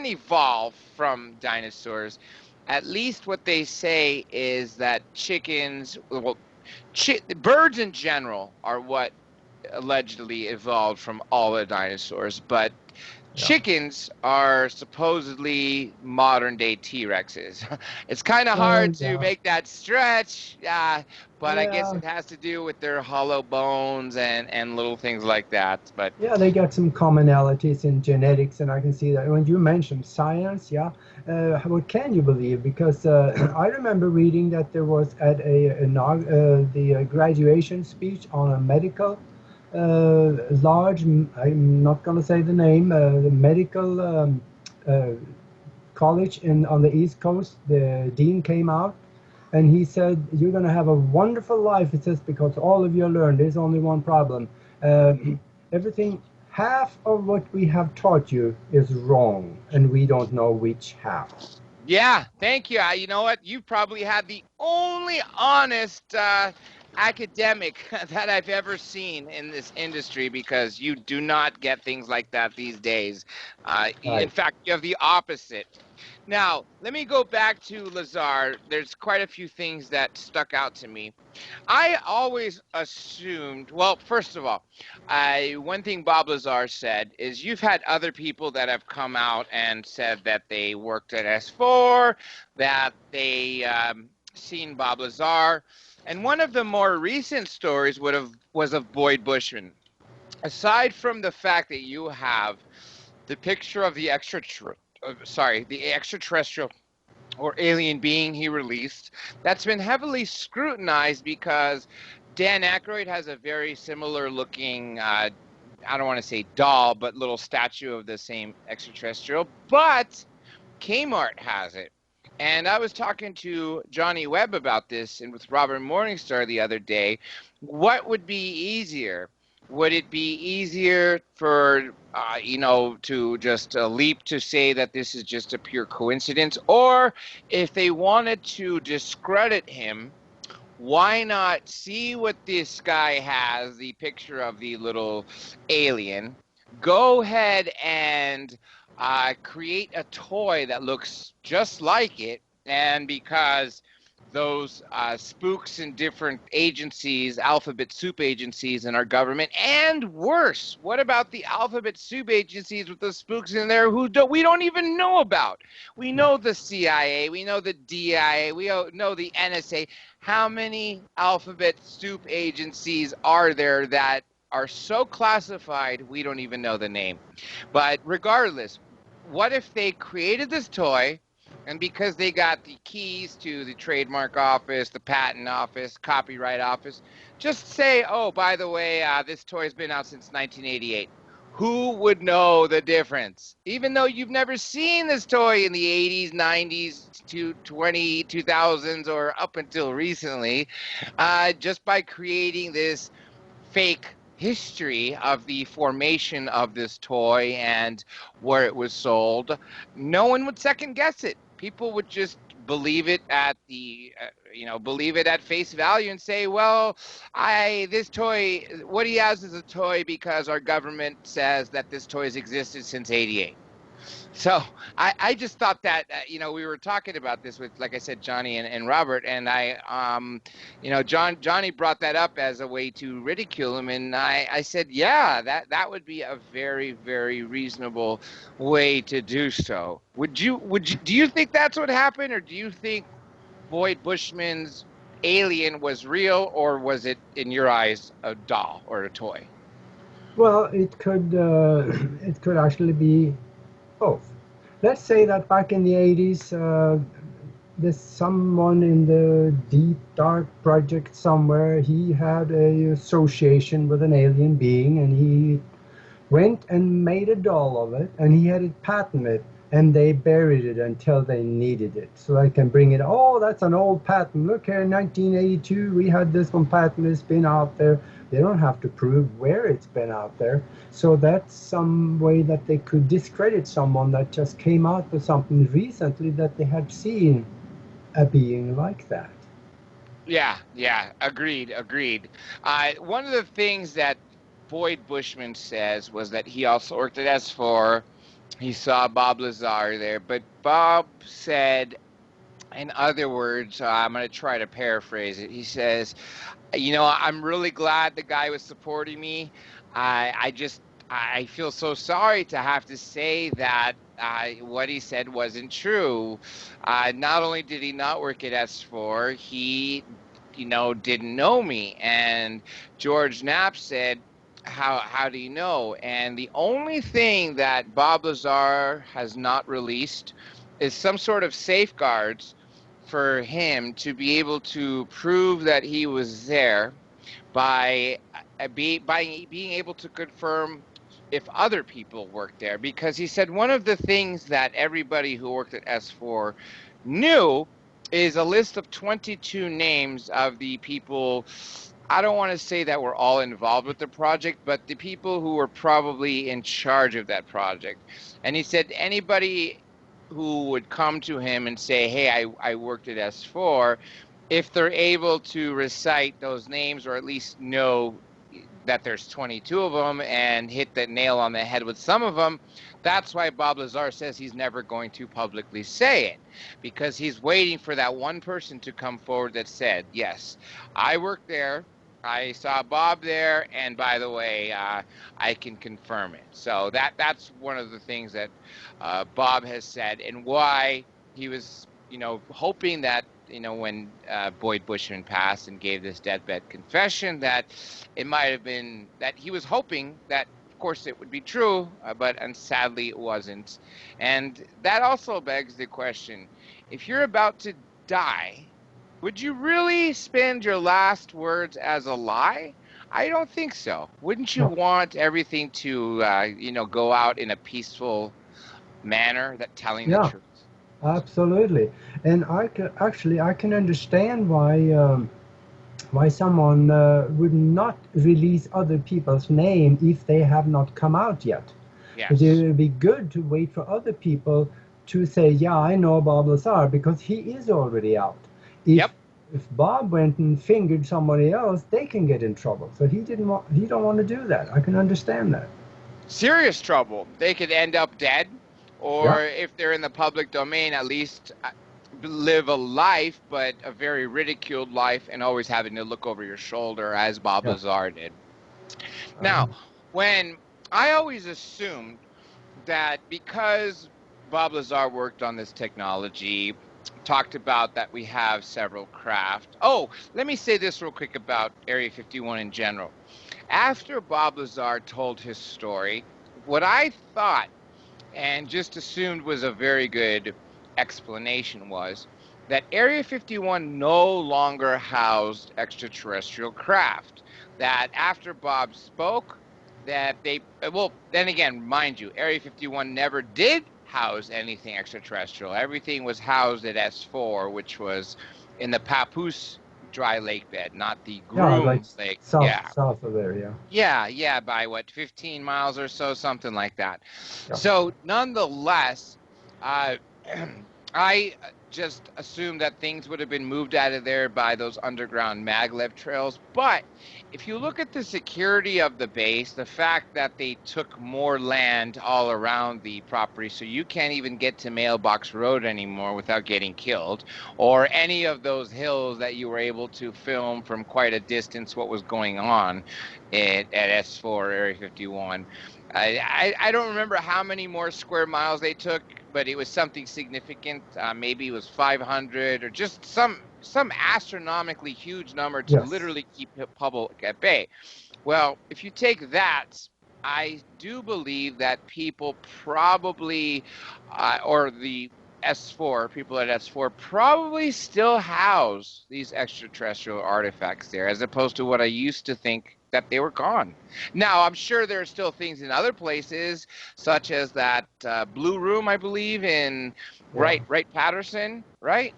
evolve from dinosaurs, at least what they say is that chickens, birds in general are what allegedly evolved from all the dinosaurs, but chickens are supposedly modern-day T-Rexes. It's kind of hard to make that stretch, but I guess it has to do with their hollow bones and little things like that. But yeah, they got some commonalities in genetics, and I can see that. When you mentioned science, what can you believe? Because I remember reading that there was at the graduation speech on a medical large, I'm not going to say the name, the medical college on the East Coast. The dean came out and he said, "You're going to have a wonderful life," it says, "because all of you learned. There's only one problem. Everything, half of what we have taught you is wrong, and we don't know which half." Yeah, thank you. You know what? You probably had the only honest academic that I've ever seen in this industry, because you do not get things like that these days. In fact, you have the opposite. Now, let me go back to Lazar. There's quite a few things that stuck out to me. I always assumed, well, first of all, one thing Bob Lazar said is you've had other people that have come out and said that they worked at S4, that they seen Bob Lazar. And one of the more recent stories was of Boyd Bushman. Aside from the fact that you have the picture of the extraterrestrial or alien being he released, that's been heavily scrutinized because Dan Aykroyd has a very similar looking, I don't want to say doll, but little statue of the same extraterrestrial, but Kmart has it. And I was talking to Johnny Webb about this and with Robert Morningstar the other day. What would be easier? Would it be easier for, to just leap to say that this is just a pure coincidence? Or if they wanted to discredit him, why not see what this guy has, the picture of the little alien, go ahead and create a toy that looks just like it, and because those spooks in different agencies, alphabet soup agencies in our government, and worse, what about the alphabet soup agencies with the spooks in there who we don't even know about? We know the CIA, we know the DIA, we know the NSA. How many alphabet soup agencies are there that are so classified we don't even know the name? But regardless, what if they created this toy, and because they got the keys to the trademark office, the patent office, copyright office, just say, oh, by the way, this toy's been out since 1988. Who would know the difference? Even though you've never seen this toy in the 80s, 90s, 2000s, or up until recently, just by creating this fake history of the formation of this toy and where it was sold, no one would second guess it. People would just believe it at believe it at face value and say, well, this toy, what he has is a toy because our government says that this toy has existed since '88. So I just thought that, we were talking about this with, like I said, Johnny and Robert, and Johnny brought that up as a way to ridicule him. And I said, yeah, that would be a very, very reasonable way to do so. Do you think that's what happened? Or do you think Boyd Bushman's alien was real, or was it, in your eyes, a doll or a toy? Well, it could actually be both. Let's say that back in the 80s, there's someone in the deep, dark project somewhere. He had a association with an alien being, and he went and made a doll of it, and he had it patented, and they buried it until they needed it. So they can bring it, oh, that's an old patent. Look here, in 1982, we had this one patent. It's been out there. They don't have to prove where it's been out there. So that's some way that they could discredit someone that just came out with something recently that they had seen a being like that. Yeah, agreed. One of the things that Boyd Bushman says was that he also worked at S4. He saw Bob Lazar there, but Bob said, in other words, I'm going to try to paraphrase it. He says, I'm really glad the guy was supporting me. I feel so sorry to have to say that what he said wasn't true. Not only did he not work at S4, he, didn't know me. And George Knapp said, how do you know? And the only thing that Bob Lazar has not released is some sort of safeguards for him to be able to prove that he was there by being able to confirm if other people worked there. Because he said one of the things that everybody who worked at S4 knew is a list of 22 names of the people, I don't want to say that we're all involved with the project, but the people who were probably in charge of that project. And he said anybody who would come to him and say, hey, I worked at S4, if they're able to recite those names or at least know that there's 22 of them and hit the nail on the head with some of them, that's why Bob Lazar says he's never going to publicly say it, because he's waiting for that one person to come forward that said, yes, I worked there, I saw Bob there, and by the way, I can confirm it. So that's one of the things that Bob has said, and why he was, hoping that, when Boyd Bushman passed and gave this deathbed confession, that it might have been that he was hoping that, of course, it would be true, but sadly it wasn't. And that also begs the question, if you're about to die, would you really spend your last words as a lie? I don't think so. Wouldn't you want everything to, go out in a peaceful manner, that telling the truth? Absolutely. And I can understand why someone would not release other people's name if they have not come out yet. Yes. It would be good to wait for other people to say, yeah, I know Bob Lazar, because he is already out. If Bob went and fingered somebody else, they can get in trouble. So he don't want to do that. I can understand that. Serious trouble. They could end up dead, or if they're in the public domain, at least live a life, but a very ridiculed life, and always having to look over your shoulder, as Bob Lazar did. Now, when I always assumed that because Bob Lazar worked on this technology, talked about that we have several craft. Oh, let me say this real quick about Area 51 in general. After Bob Lazar told his story, what I thought and just assumed was a very good explanation was that Area 51 no longer housed extraterrestrial craft. That after Bob spoke, that they, well, then again, mind you, Area 51 never did house anything extraterrestrial. Everything was housed at S4, which was in the Papoose dry lake bed, not the Grooms Lake. South of there, Yeah, by what, 15 miles or so, something like that. Yeah. So nonetheless, I just assumed that things would have been moved out of there by those underground maglev trails. But if you look at the security of the base, the fact that they took more land all around the property, so you can't even get to Mailbox Road anymore without getting killed, or any of those hills that you were able to film from quite a distance what was going on at S4 Area 51. I don't remember how many more square miles they took, but it was something significant. Maybe it was 500 or just some astronomically huge number to literally keep public at bay. Well, if you take that, I do believe that people probably, or the S4, people at S4 probably still house these extraterrestrial artifacts there, as opposed to what I used to think that they were gone. Now, I'm sure there are still things in other places, such as that Blue Room, I believe, in Wright Patterson, right?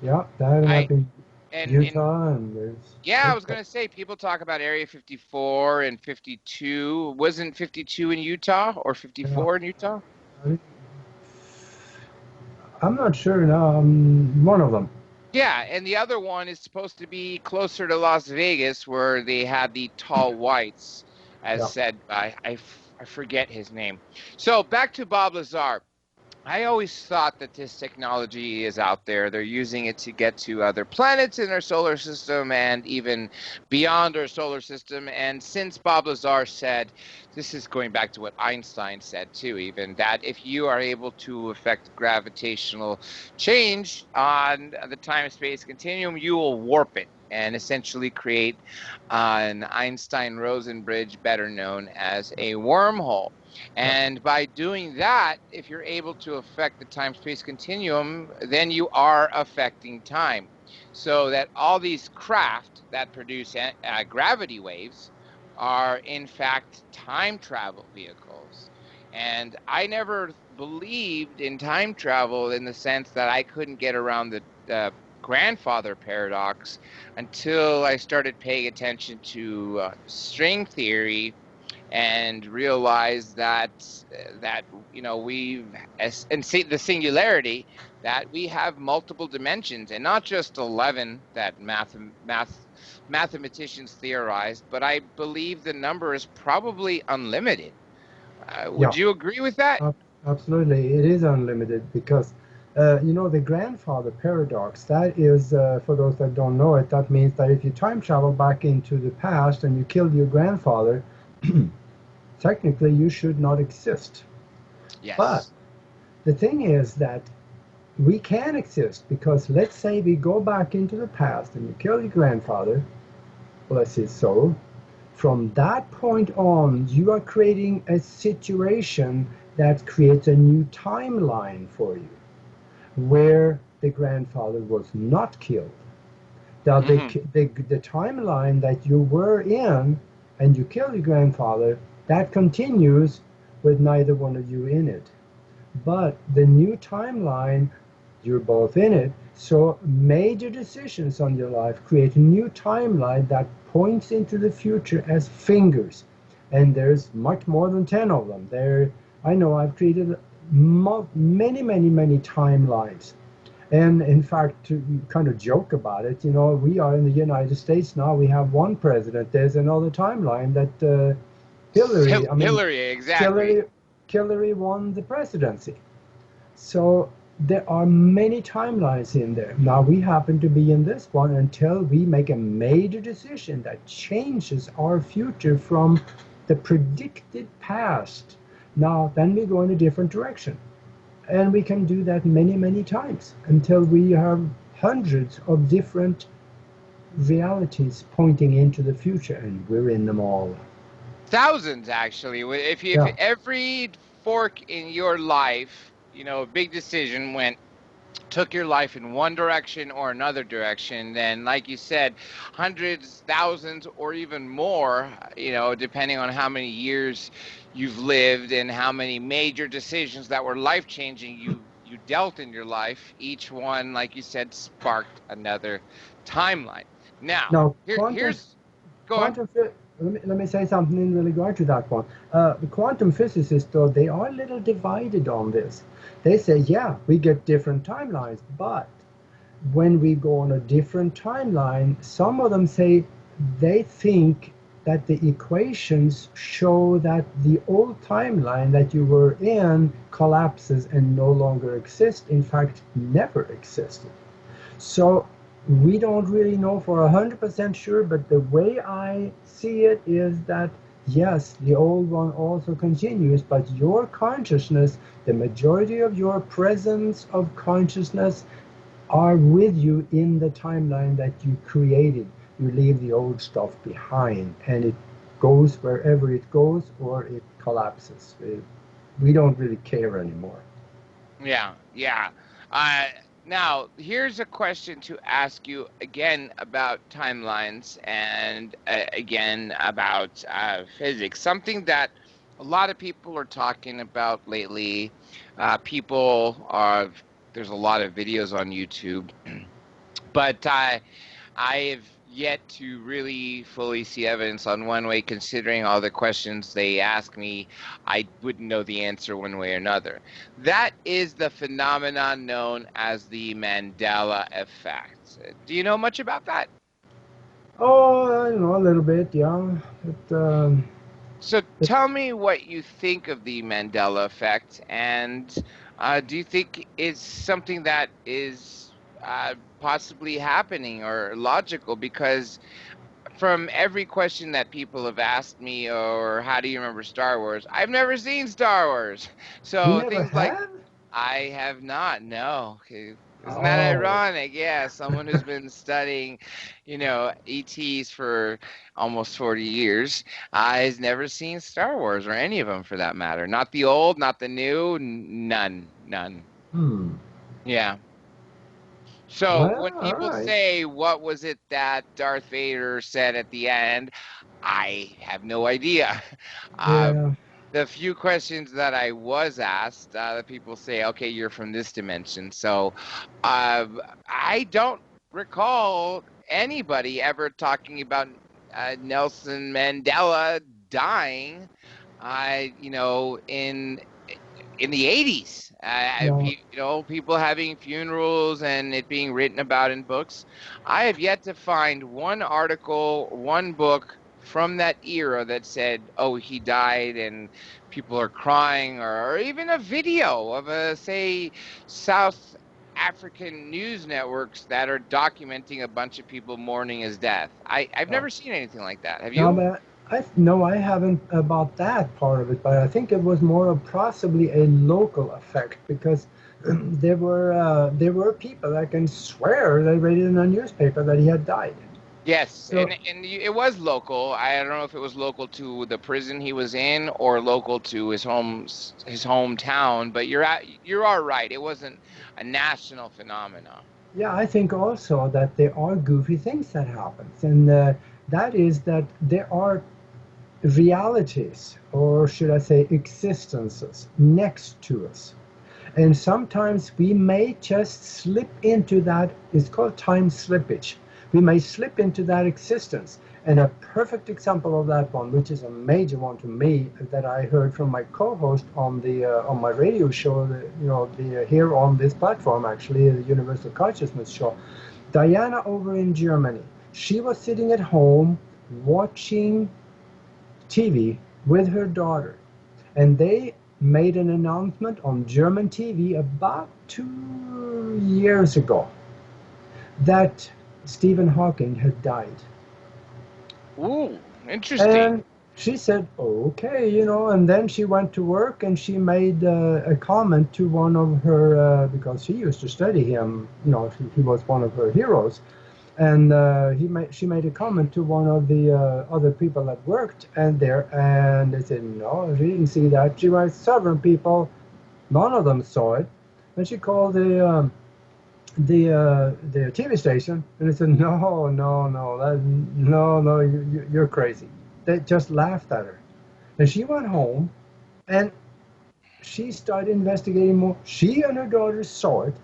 Yeah, that happened in Utah, and there's... Yeah, I was going to say, people talk about Area 54 and 52. Wasn't 52 in Utah or 54 in Utah? I'm not sure now. One of them. Yeah, and the other one is supposed to be closer to Las Vegas, where they had the tall whites, as said by, I forget his name. So back to Bob Lazar. I always thought that this technology is out there. They're using it to get to other planets in our solar system and even beyond our solar system. And since Bob Lazar said, this is going back to what Einstein said too, even, that if you are able to affect gravitational change on the time-space continuum, you will warp it and essentially create an Einstein-Rosen bridge, better known as a wormhole. And by doing that, if you're able to affect the time-space continuum, then you are affecting time. So that all these craft that produce gravity waves are, in fact, time travel vehicles. And I never believed in time travel in the sense that I couldn't get around the grandfather paradox until I started paying attention to string theory and realize that you know, and see the singularity, that we have multiple dimensions and not just 11 that mathematicians theorized, but I believe the number is probably unlimited. Would you agree with that? Absolutely, it is unlimited, because you know, the grandfather paradox, that is, for those that don't know it, that means that if you time travel back into the past and you killed your grandfather, technically you should not exist. Yes. But the thing is that we can exist, because let's say we go back into the past and you kill your grandfather, bless his soul. From that point on, you are creating a situation that creates a new timeline for you, where the grandfather was not killed. Now, the timeline that you were in and you killed your grandfather, that continues with neither one of you in it. But the new timeline, you're both in it, so major decisions on your life create a new timeline that points into the future as fingers. And there's much more than 10 of them. I know I've created many timelines. And in fact, to kind of joke about it, you know, we are in the United States now, we have one president. There's another timeline that Hillary won the presidency. So there are many timelines in there. Now we happen to be in this one until we make a major decision that changes our future from the predicted past. Now then we go in a different direction. And we can do that many times until we have hundreds of different realities pointing into the future, and we're in them all. Thousands, actually. If every fork in your life, you know, a big decision took your life in one direction or another direction, then, like you said, hundreds, thousands, or even more, you know, depending on how many years you've lived and how many major decisions that were life-changing you dealt in your life, each one, like you said, sparked another timeline. Now here's... Go on. Let me say something in regard to that one. The quantum physicists, though, they are a little divided on this. They say, yeah, we get different timelines, but when we go on a different timeline, some of them say they think that the equations show that the old timeline that you were in collapses and no longer exists, in fact, never existed. So we don't really know for 100% sure, but the way I see it is that yes, the old one also continues, but your consciousness, the majority of your presence of consciousness are with you in the timeline that you created. You leave the old stuff behind, and it goes wherever it goes, or it collapses. We don't really care anymore. Yeah, yeah. Now, here's a question to ask you again about timelines and again about physics. Something that a lot of people are talking about lately. There's a lot of videos on YouTube, but I have yet to really fully see evidence on one way, considering all the questions they ask me. I wouldn't know the answer one way or another. That is the phenomenon known as the Mandela effect. Do you know much about that? Oh, I know a little bit, yeah. So tell me what you think of the Mandela effect, and do you think it's something that is possibly happening or logical? Because from every question that people have asked me, or how do you remember Star Wars, I've never seen Star Wars. You So never things like, have? I have not, no. Okay. Isn't that Oh. ironic? Yeah, someone who's been studying, ETs for almost 40 years has never seen Star Wars, or any of them for that matter. Not the old, not the new, none. Yeah. So Well, when people right. say, what was it that Darth Vader said at the end, I have no idea. Yeah. The few questions that I was asked, the people say, okay, you're from this dimension. So I don't recall anybody ever talking about Nelson Mandela dying, in the 80s. No. People having funerals and it being written about in books. I have yet to find one article, one book from that era that said, oh, he died and people are crying, or even a video of say, South African news networks that are documenting a bunch of people mourning his death. I've never seen anything like that. Have you? No, but I haven't about that part of it, but I think it was more of possibly a local effect, because there were people that can swear they read it in a newspaper that he had died. Yes, So, and it was local. I don't know if it was local to the prison he was in or local to his hometown, but you are right. It wasn't a national phenomenon. yeah, I think also that there are goofy things that happen, and that is that there are realities, or should I say existences, next to us. And sometimes we may just slip into that. It's called time slippage. We may slip into that existence. And a perfect example of that one, which is a major one to me, that I heard from my co-host on my radio show, here on this platform, actually, the Universal Consciousness Show, Diana over in Germany. She was sitting at home watching TV with her daughter, and they made an announcement on German TV about 2 years ago that Stephen Hawking had died. Ooh, interesting. And she said, okay, and then she went to work and she made a comment to one of her, because she used to study him, he was one of her heroes. And she made a comment to one of the other people that worked and they said, no, she didn't see that. She went, several people, none of them saw it. And she called the TV station, and they said, no, you're crazy. They just laughed at her. And she went home, and she started investigating more. She and her daughter saw it,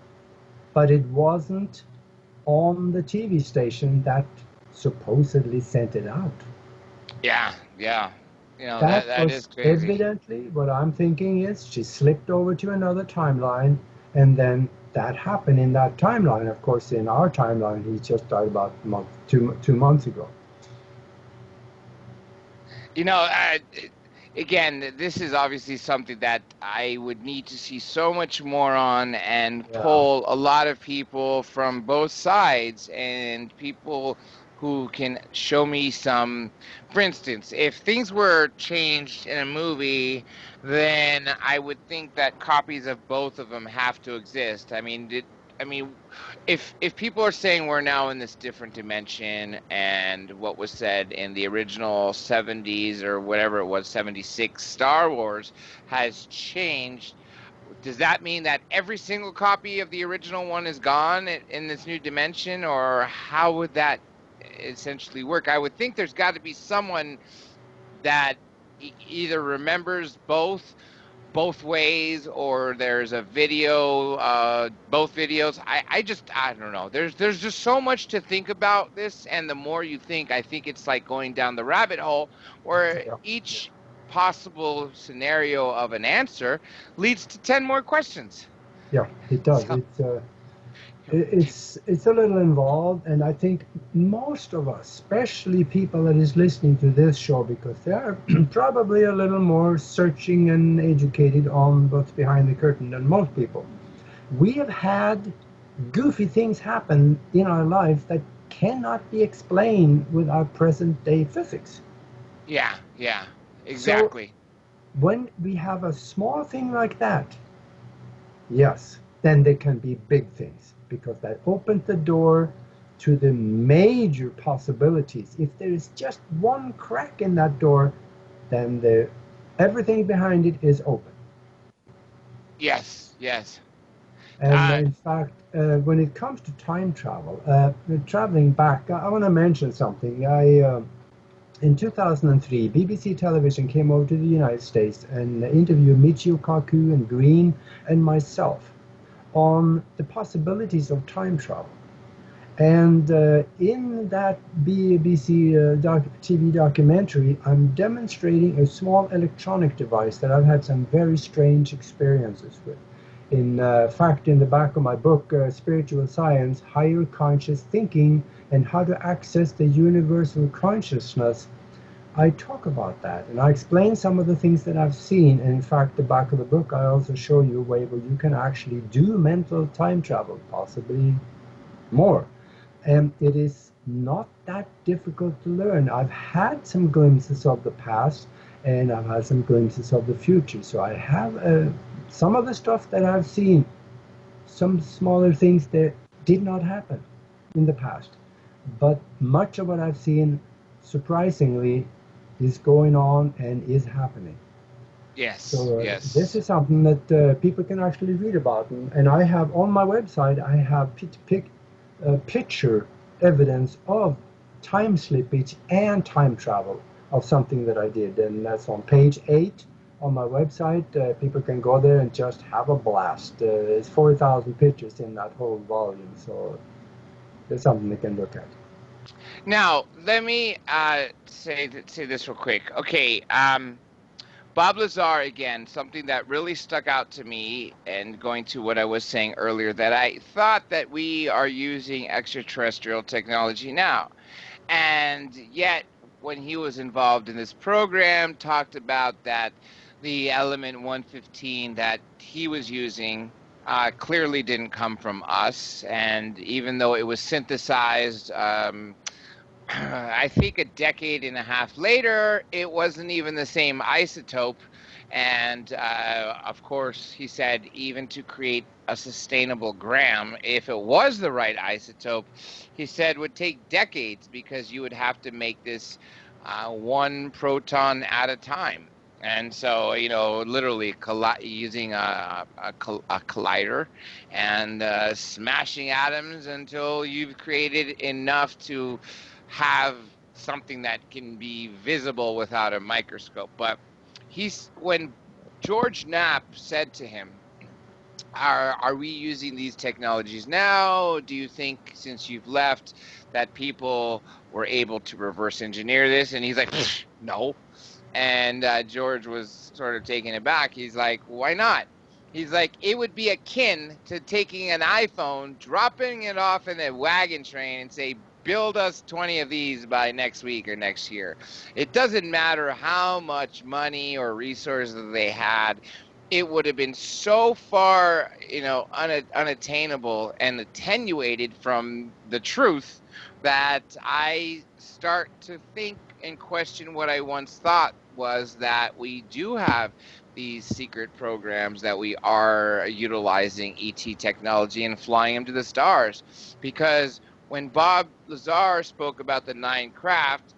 but it wasn't on the TV station that supposedly sent it out. Yeah. That is was crazy. Evidently, what I'm thinking is she slipped over to another timeline, and then that happened in that timeline. Of course, in our timeline, he just died about two months ago. Again, this is obviously something that I would need to see so much more on and poll a lot of people from both sides and people who can show me some, for instance, if things were changed in a movie, then I would think that copies of both of them have to exist. I mean, if people are saying we're now in this different dimension and what was said in the original 70s or whatever it was, 76 Star Wars has changed, does that mean that every single copy of the original one is gone in this new dimension, or how would that essentially work? I would think there's got to be someone that either remembers both ways, or there's a video, both videos. I don't know. There's just so much to think about this, and the more you think, I think it's like going down the rabbit hole where each possible scenario of an answer leads to 10 more questions. Yeah, it does. So, it's a little involved, and I think most of us, especially people that is listening to this show, because they are probably a little more searching and educated on what's behind the curtain than most people. We have had goofy things happen in our lives that cannot be explained with our present day physics. Yeah, exactly. So when we have a small thing like that, yes, then there can be big things, because that opens the door to the major possibilities. If there is just one crack in that door, then everything behind it is open. Yes. And in fact, when it comes to time travel, traveling back, I want to mention something. In 2003, BBC Television came over to the United States and interviewed Michio Kaku and Green and myself on the possibilities of time travel. And in that BBC TV documentary, I'm demonstrating a small electronic device that I've had some very strange experiences with. In fact, in the back of my book, Spiritual Science, Higher Conscious Thinking and How to Access the Universal Consciousness, I talk about that, and I explain some of the things that I've seen. And in fact, the back of the book, I also show you a way where you can actually do mental time travel, possibly more. And it is not that difficult to learn. I've had some glimpses of the past, and I've had some glimpses of the future. So I have some of the stuff that I've seen, some smaller things that did not happen in the past. But much of what I've seen, surprisingly, is going on and is happening. Yes. So yes. This is something that people can actually read about, and I have on my website. I have picture evidence of time slippage and time travel of something that I did, and that's on page 8 on my website. People can go there and just have a blast. There's 4,000 pictures in that whole volume, so there's something they can look at. Now, let me say this real quick. Okay, Bob Lazar, again, something that really stuck out to me, and going to what I was saying earlier, that I thought that we are using extraterrestrial technology now. And yet, when he was involved in this program, talked about that the element 115 that he was using clearly didn't come from us. And even though it was synthesized, I think a decade and a half later, it wasn't even the same isotope. And of course, he said, even to create a sustainable gram, if it was the right isotope, he said would take decades, because you would have to make this one proton at a time. And so, literally using a collider and smashing atoms until you've created enough to have something that can be visible without a microscope. But when George Knapp said to him, are we using these technologies now? Do you think, since you've left, that people were able to reverse engineer this? And he's like, no. And George was sort of taken aback. He's like, why not? He's like, it would be akin to taking an iPhone, dropping it off in a wagon train and say, build us 20 of these by next week or next year. It doesn't matter how much money or resources they had. It would have been so far, unattainable and attenuated from the truth that I start to think and question what I once thought was that we do have these secret programs that we are utilizing ET technology and flying them to the stars. Because when Bob Lazar spoke about the 9 craft,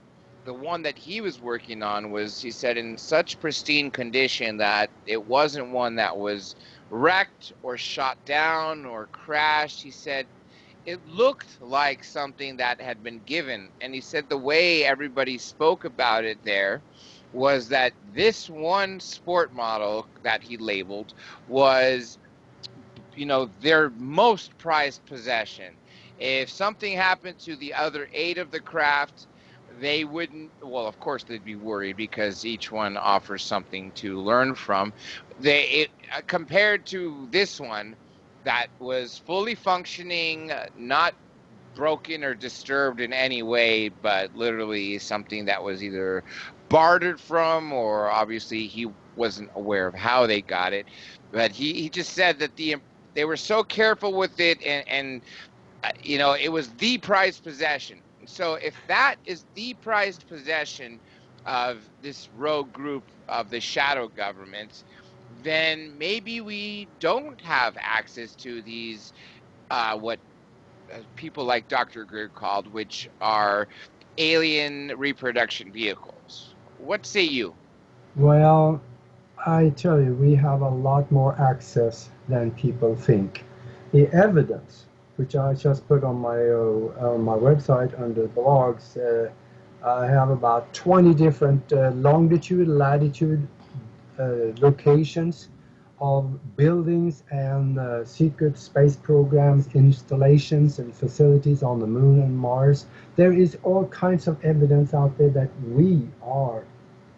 the one that he was working on was, he said, in such pristine condition that it wasn't one that was wrecked or shot down or crashed. He said it looked like something that had been given. And he said the way everybody spoke about it there was that this one sport model that he labeled was, you know, their most prized possession. If something happened to the other 8 of the craft, they wouldn't, well, of course they'd be worried because each one offers something to learn from. Compared to this one that was fully functioning, not broken or disturbed in any way, but literally something that was either bartered from, or obviously he wasn't aware of how they got it. But he just said that they were so careful with it, and you know, it was the prized possession. So if that is the prized possession of this rogue group of the shadow government, then maybe we don't have access to these, what people like Dr. Greer called, which are alien reproduction vehicles. What say you? Well, I tell you, we have a lot more access than people think. The evidence, which I just put on my website under blogs, I have about 20 different longitude, latitude locations of buildings and secret space programs, installations and facilities on the moon and Mars. There is all kinds of evidence out there that we are,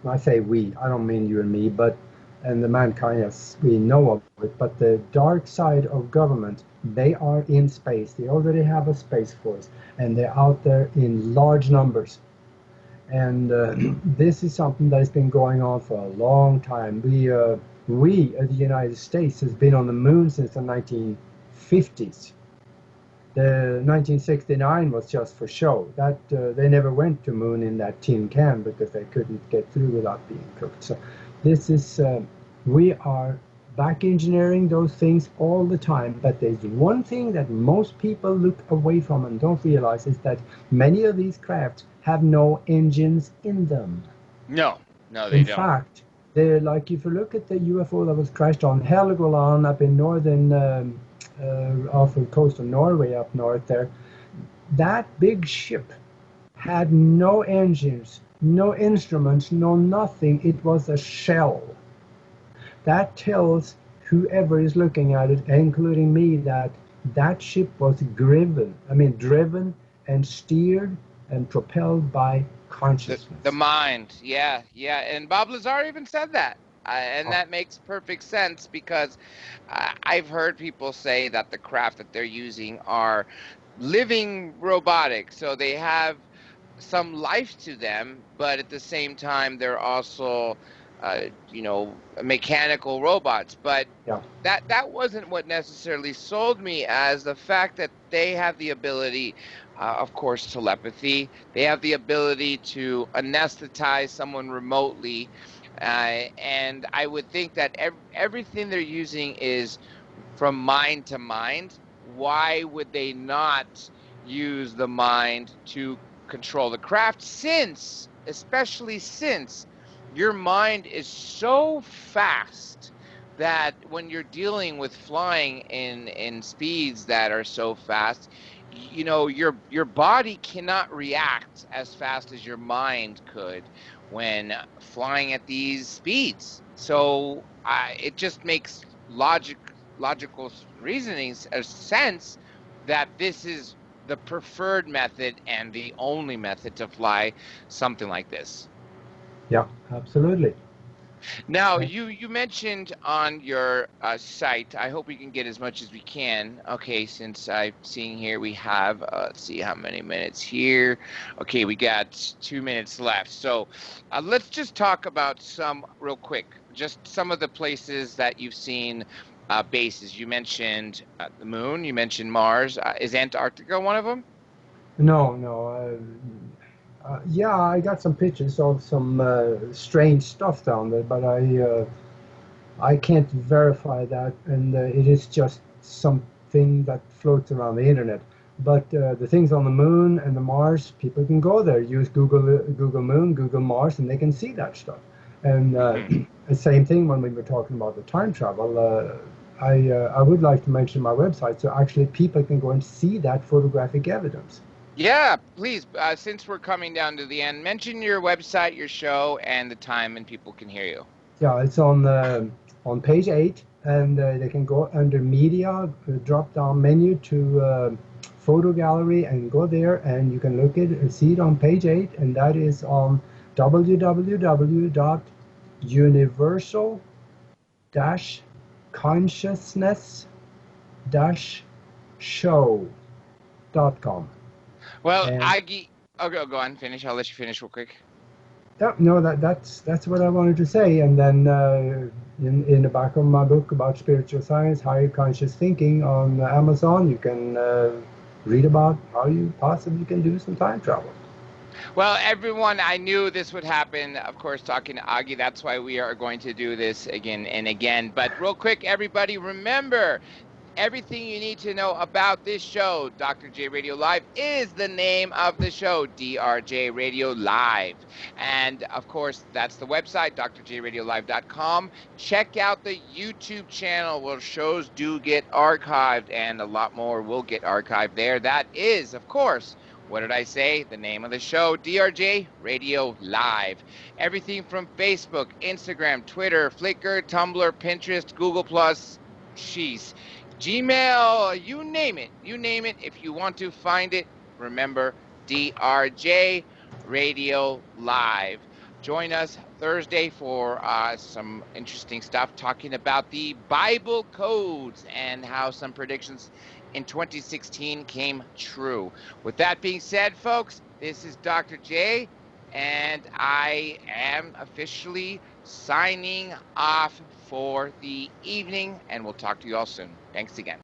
when I say we, I don't mean you and me, but and the mankind, yes, we know of it, but the dark side of government, they are in space. They already have a space force, and they're out there in large numbers. And this is something that has been going on for a long time. We, the United States, has been on the moon since the 1950s. The 1969 was just for show. That they never went to moon in that tin can because they couldn't get through without being cooked. So this is, we are back engineering those things all the time. But there's one thing that most people look away from and don't realize is that many of these crafts have no engines in them. No, they don't. In fact, they're like, if you look at the UFO that was crashed on Helgoland up in northern, off the coast of Norway up north there, that big ship had no engines, no instruments, no nothing. It was a shell. That tells whoever is looking at it, including me, that that ship was driven and steered and propelled by consciousness. The mind, yeah. And Bob Lazar even said that. And that makes perfect sense because I've heard people say that the craft that they're using are living robotic. So they have some life to them, but at the same time, they're also, mechanical robots. But that wasn't what necessarily sold me, as the fact that they have the ability, of course, telepathy. They have the ability to anesthetize someone remotely. And I would think that everything they're using is from mind to mind. Why would they not use the mind to control the craft, especially since your mind is so fast that when you're dealing with flying in speeds that are so fast, your body cannot react as fast as your mind could when flying at these speeds. So it just makes logical reasoning sense that this is the preferred method and the only method to fly something like this. Yeah, absolutely. Now, you mentioned on your site, I hope we can get as much as we can. Okay, since I'm seeing here we have, let's see how many minutes here. Okay, we got 2 minutes left. So let's just talk about some real quick, just some of the places that you've seen bases. You mentioned the moon, you mentioned Mars. Is Antarctica one of them? No. Yeah, I got some pictures of some strange stuff down there, but I can't verify that, and it is just something that floats around the internet. But the things on the moon and the Mars, people can go there, use Google Moon, Google Mars, and they can see that stuff. And the same thing when we were talking about the time travel. I would like to mention my website, so actually people can go and see that photographic evidence. Yeah, please, since we're coming down to the end, mention your website, your show, and the time, and people can hear you. Yeah, it's on page 8, and they can go under media, drop-down menu to photo gallery, and go there, and you can see it on page 8, and that is on www.universal-consciousness-show.com. Well, Aggie, go on, finish. I'll let you finish real quick. Yeah, no, that's what I wanted to say. And then in the back of my book about spiritual science, higher conscious thinking on Amazon, you can read about how you possibly can do some time travel. Well, everyone, I knew this would happen. Of course, talking to Aggie, that's why we are going to do this again and again. But real quick, everybody, remember, everything you need to know about this show, Dr. J Radio Live, is the name of the show, DRJ Radio Live. And, of course, that's the website, drjradiolive.com. Check out the YouTube channel where shows do get archived, and a lot more will get archived there. That is, of course, what did I say? The name of the show, DRJ Radio Live. Everything from Facebook, Instagram, Twitter, Flickr, Tumblr, Pinterest, Google+, Gmail, you name it. If you want to find it, remember DRJ Radio Live. Join us Thursday for some interesting stuff talking about the Bible codes and how some predictions in 2016 came true. With that being said, folks, this is Dr. J, and I am officially signing off for the evening, and we'll talk to you all soon. Thanks again.